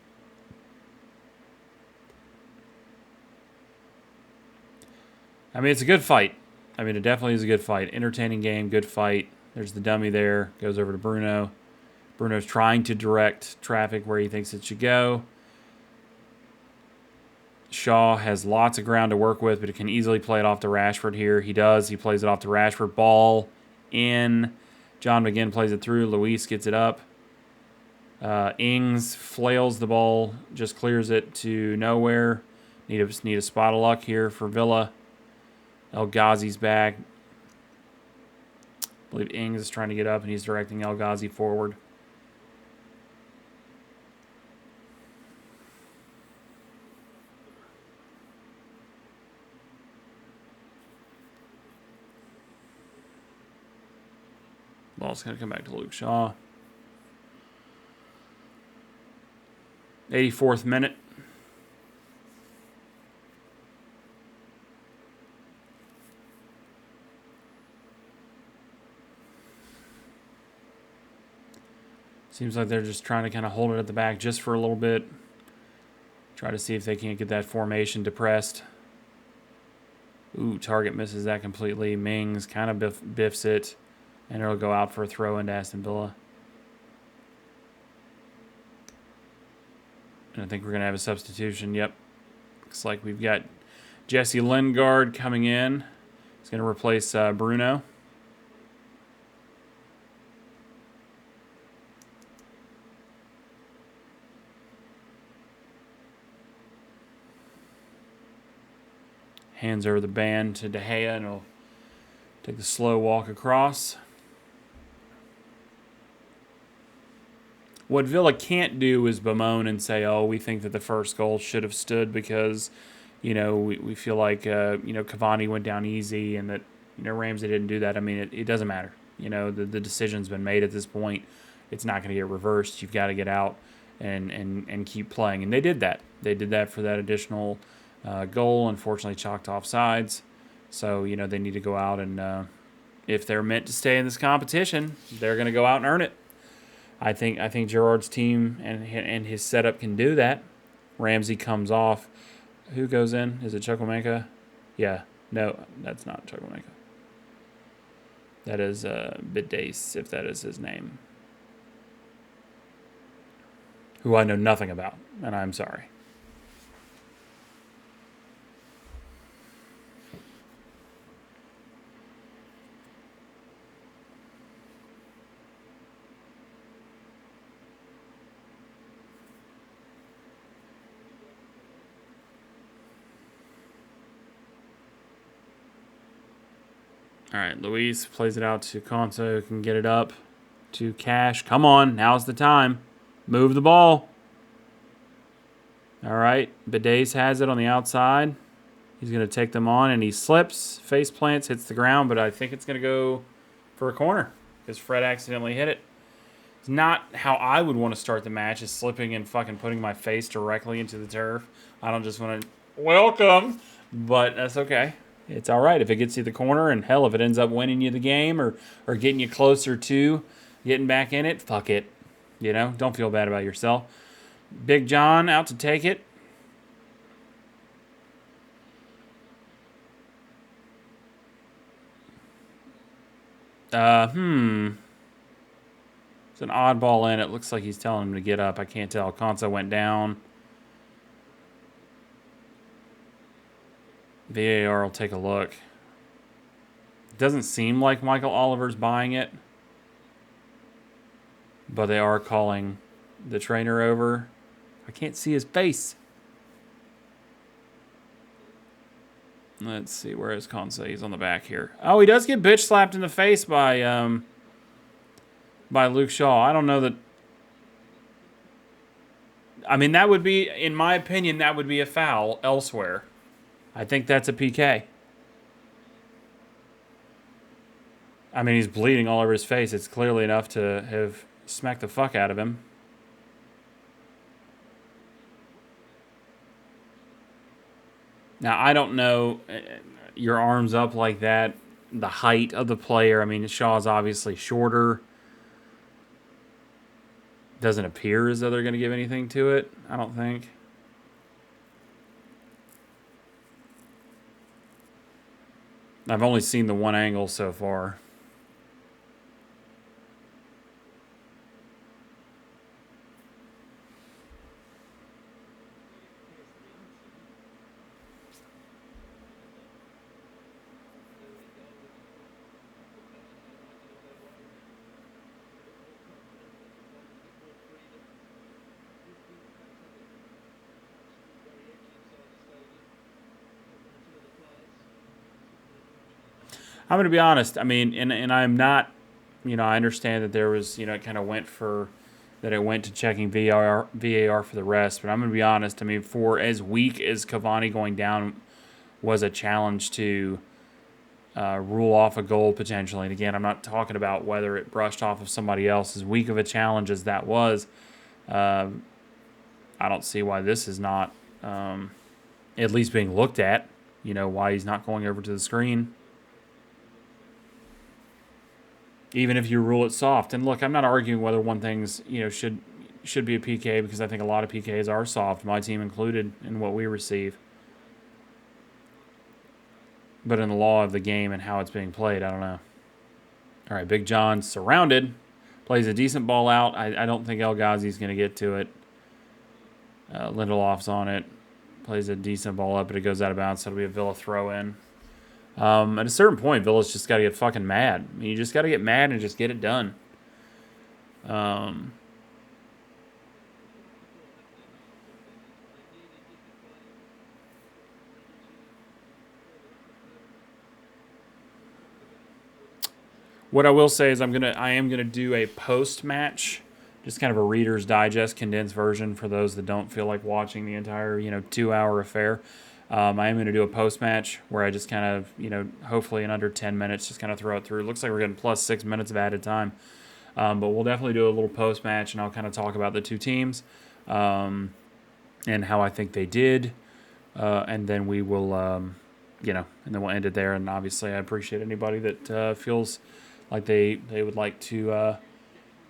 I mean, it's a good fight. I mean, it definitely is a good fight. Entertaining game, good fight. There's the dummy there. Goes over to Bruno. Bruno's trying to direct traffic where he thinks it should go. Shaw has lots of ground to work with, but he can easily play it off to Rashford here. He does. He plays it off to Rashford. Ball in. John McGinn plays it through. Luis gets it up. Ings flails the ball, just clears it to nowhere. Need a spot of luck here for Villa. El Ghazi's back. I believe Ings is trying to get up, and he's directing El Ghazi forward. Ball's going to come back to Luke Shaw. 84th minute. Seems like they're just trying to kind of hold it at the back just for a little bit. Try to see if they can't get that formation depressed. Ooh, Target misses that completely. Mings kind of biffs it. And it'll go out for a throw into Aston Villa. And I think we're going to have a substitution. Yep. Looks like we've got Jesse Lingard coming in. He's going to replace Bruno. Hands over the band to De Gea, and he'll take the slow walk across. What Villa can't do is bemoan and say, oh, we think that the first goal should have stood because, we feel like, Cavani went down easy and that, Ramsey didn't do that. I mean, it doesn't matter. The decision's been made at this point. It's not going to get reversed. You've got to get out and keep playing. And they did that. They did that for that additional goal, unfortunately chalked off sides. So, they need to go out and if they're meant to stay in this competition, they're going to go out and earn it. I think Gerrard's team and his setup can do that. Ramsey comes off. Who goes in? Is it Chukwuemeka? Yeah, no, that's not Chukwuemeka. That is Biddace, if that is his name. Who I know nothing about, and I'm sorry. All right, Luis plays it out to Konsa, who can get it up to Cash. Come on, now's the time. Move the ball. All right, Biddace has it on the outside. He's going to take them on, and he slips, face plants, hits the ground, but I think it's going to go for a corner because Fred accidentally hit it. It's not how I would want to start the match, is slipping and fucking putting my face directly into the turf. I don't just want to welcome, but that's okay. It's all right if it gets you the corner, and hell, if it ends up winning you the game or getting you closer to getting back in it, fuck it. You know, don't feel bad about yourself. Big John out to take it. It's an odd ball in. It looks like he's telling him to get up. I can't tell. Konsa went down. VAR will take a look. It doesn't seem like Michael Oliver's buying it, but they are calling the trainer over. I can't see his face. Let's see, where is Konsa? He's on the back here. Oh, he does get bitch slapped in the face by Luke Shaw. I don't know that. I mean, that would be, in my opinion, that would be a foul elsewhere. I think that's a PK. I mean, he's bleeding all over his face. It's clearly enough to have smacked the fuck out of him. Now, I don't know, your arms up like that, the height of the player. I mean, Shaw's obviously shorter. Doesn't appear as though they're going to give anything to it, I don't think. I've only seen the one angle so far. I'm going to be honest. I mean, and I'm not, I understand that there was, it kind of went to checking VAR for the rest. But I'm going to be honest. I mean, for as weak as Cavani going down was a challenge to rule off a goal potentially. And again, I'm not talking about whether it brushed off of somebody else. As weak of a challenge as that was, I don't see why this is not at least being looked at. Why he's not going over to the screen. Even if you rule it soft. And look, I'm not arguing whether one thing's, should be a PK, because I think a lot of PKs are soft, my team included, in what we receive. But in the law of the game and how it's being played, I don't know. All right, Big John surrounded. Plays a decent ball out. I don't think El Ghazi's going to get to it. Lindelof's on it. Plays a decent ball up, but it goes out of bounds, so it'll be a Villa throw-in. At a certain point, Villa's just got to get fucking mad. I mean, you just got to get mad and just get it done. What I will say is I am gonna do a post-match, just kind of a Reader's Digest condensed version for those that don't feel like watching the entire 2-hour affair. I am going to do a post-match where I just kind of, hopefully in under 10 minutes, just kind of throw it through. It looks like we're getting plus 6 minutes of added time. But we'll definitely do a little post-match, and I'll kind of talk about the two teams and how I think they did. And then we will, and then we'll end it there. And obviously I appreciate anybody that feels like they would like to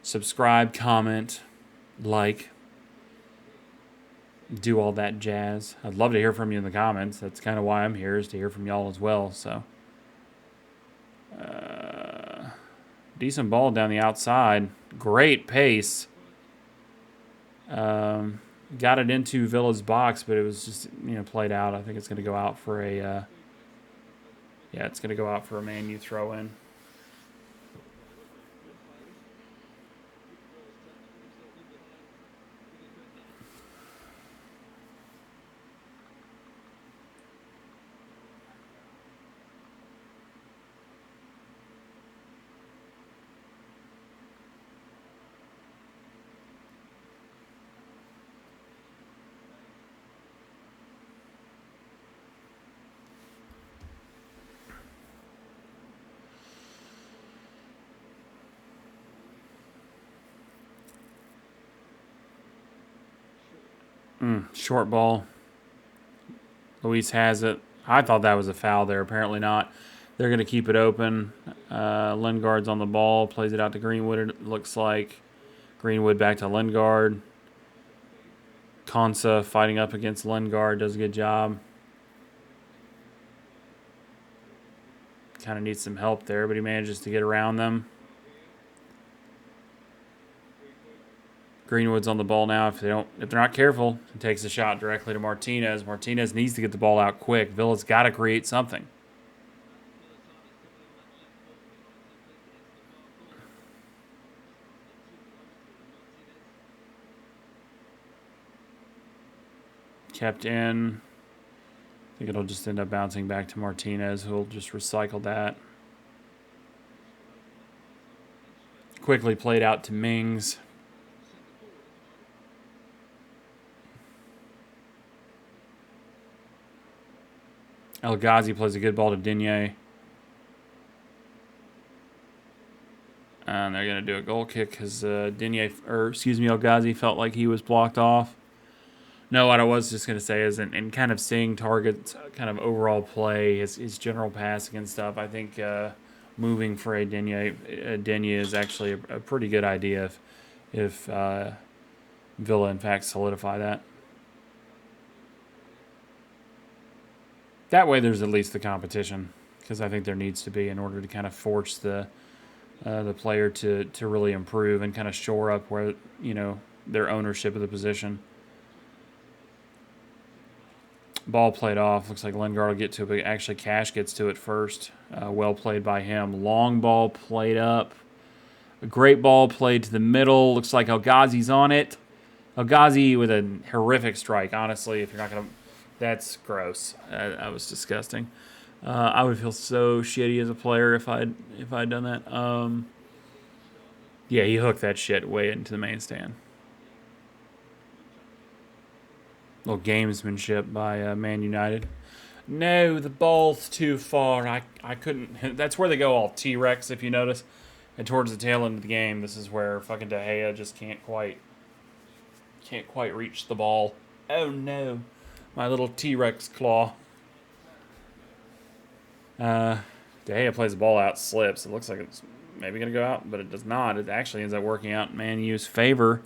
subscribe, comment, like, do all that jazz. I'd love to hear from you in the comments. That's kind of why I'm here, is to hear from y'all as well. So, decent ball down the outside. Great pace. Got it into Villa's box, but it was just, played out. I think it's going to go out for a, yeah, it's going to go out for a Man U throw in. Short ball. Luis has it. I thought that was a foul there. Apparently not. They're going to keep it open. Lingard's on the ball. Plays it out to Greenwood, it looks like. Greenwood back to Lingard. Konsa fighting up against Lingard. Does a good job. Kind of needs some help there, but he manages to get around them. Greenwood's on the ball now. If they're not careful, he takes a shot directly to Martinez. Martinez needs to get the ball out quick. Villa's got to create something. Kept in. I think it'll just end up bouncing back to Martinez, who'll just recycle that. Quickly played out to Mings. El Ghazi plays a good ball to Digne. And they're going to do a goal kick because El Ghazi felt like he was blocked off. No, what I was just going to say is in kind of seeing Target's kind of overall play, his general passing and stuff, I think moving for a Digne is actually a pretty good idea if Villa, in fact, solidify that. That way there's at least the competition, because I think there needs to be in order to kind of force the player to really improve and kind of shore up where, their ownership of the position. Ball played off. Looks like Lingard will get to it, but actually Cash gets to it first. Well played by him. Long ball played up. A great ball played to the middle. Looks like El Ghazi's on it. El Ghazi with a horrific strike. Honestly, if you're not going to... That's gross. That was disgusting. I would feel so shitty as a player if I'd done that. Yeah, he hooked that shit way into the main stand. Little gamesmanship by Man United. No, the ball's too far. I couldn't. That's where they go all T-Rex, if you notice. And towards the tail end of the game, this is where fucking De Gea just can't quite reach the ball. Oh no, my little T-Rex claw. De Gea plays the ball out, slips. It looks like it's maybe gonna go out, but it does not. It actually ends up working out in Man U's favor.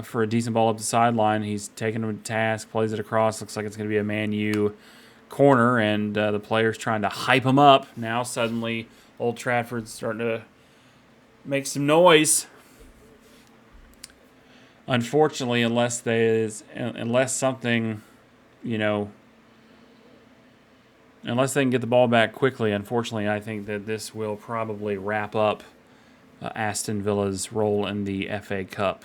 For a decent ball up the sideline. He's taking him to task, plays it across. Looks like it's going to be a Man U corner, and the player's trying to hype him up. Now suddenly Old Trafford's starting to make some noise. Unfortunately, unless something, unless they can get the ball back quickly, unfortunately, I think that this will probably wrap up Aston Villa's role in the FA Cup.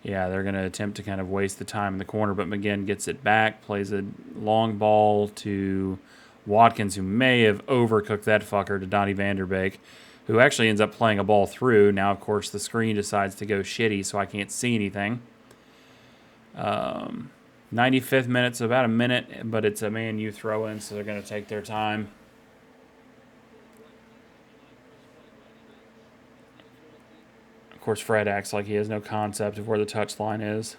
Yeah, they're going to attempt to kind of waste the time in the corner, but McGinn gets it back, plays a long ball to Watkins, who may have overcooked that fucker, to Donny van der Beek, who actually ends up playing a ball through. Now, of course, the screen decides to go shitty, so I can't see anything. 95th minute, so about a minute, but it's a Man U throw-in, so they're going to take their time. Of course, Fred acts like he has no concept of where the touchline is.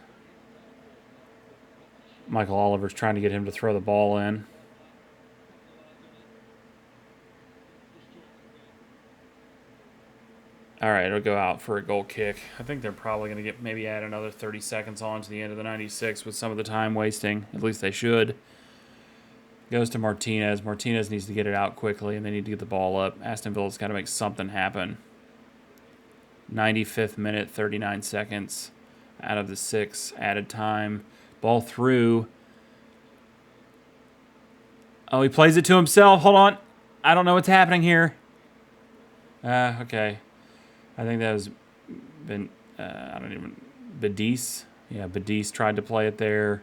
Michael Oliver's trying to get him to throw the ball in. All right, it'll go out for a goal kick. I think they're probably going to maybe add another 30 seconds on to the end of the 96 with some of the time wasting. At least they should. Goes to Martinez. Martinez needs to get it out quickly, and they need to get the ball up. Aston Villa's got to make something happen. 95th minute, 39 seconds out of the 6 added time. Ball through. Oh, he plays it to himself. Hold on. I don't know what's happening here. Okay. I think that was Badis. Yeah, Badis tried to play it there.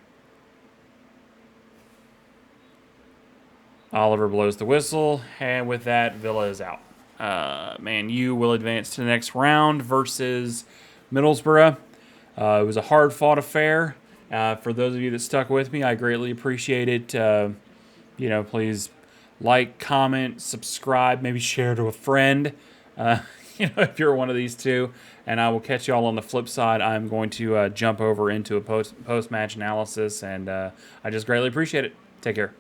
Oliver blows the whistle, and with that, Villa is out. Man U will advance to the next round versus Middlesbrough. It was a hard-fought affair. For those of you that stuck with me, I greatly appreciate it. Please like, comment, subscribe, maybe share to a friend. If you're one of these two, and I will catch you all on the flip side. I'm going to jump over into a post-match analysis, and I just greatly appreciate it. Take care.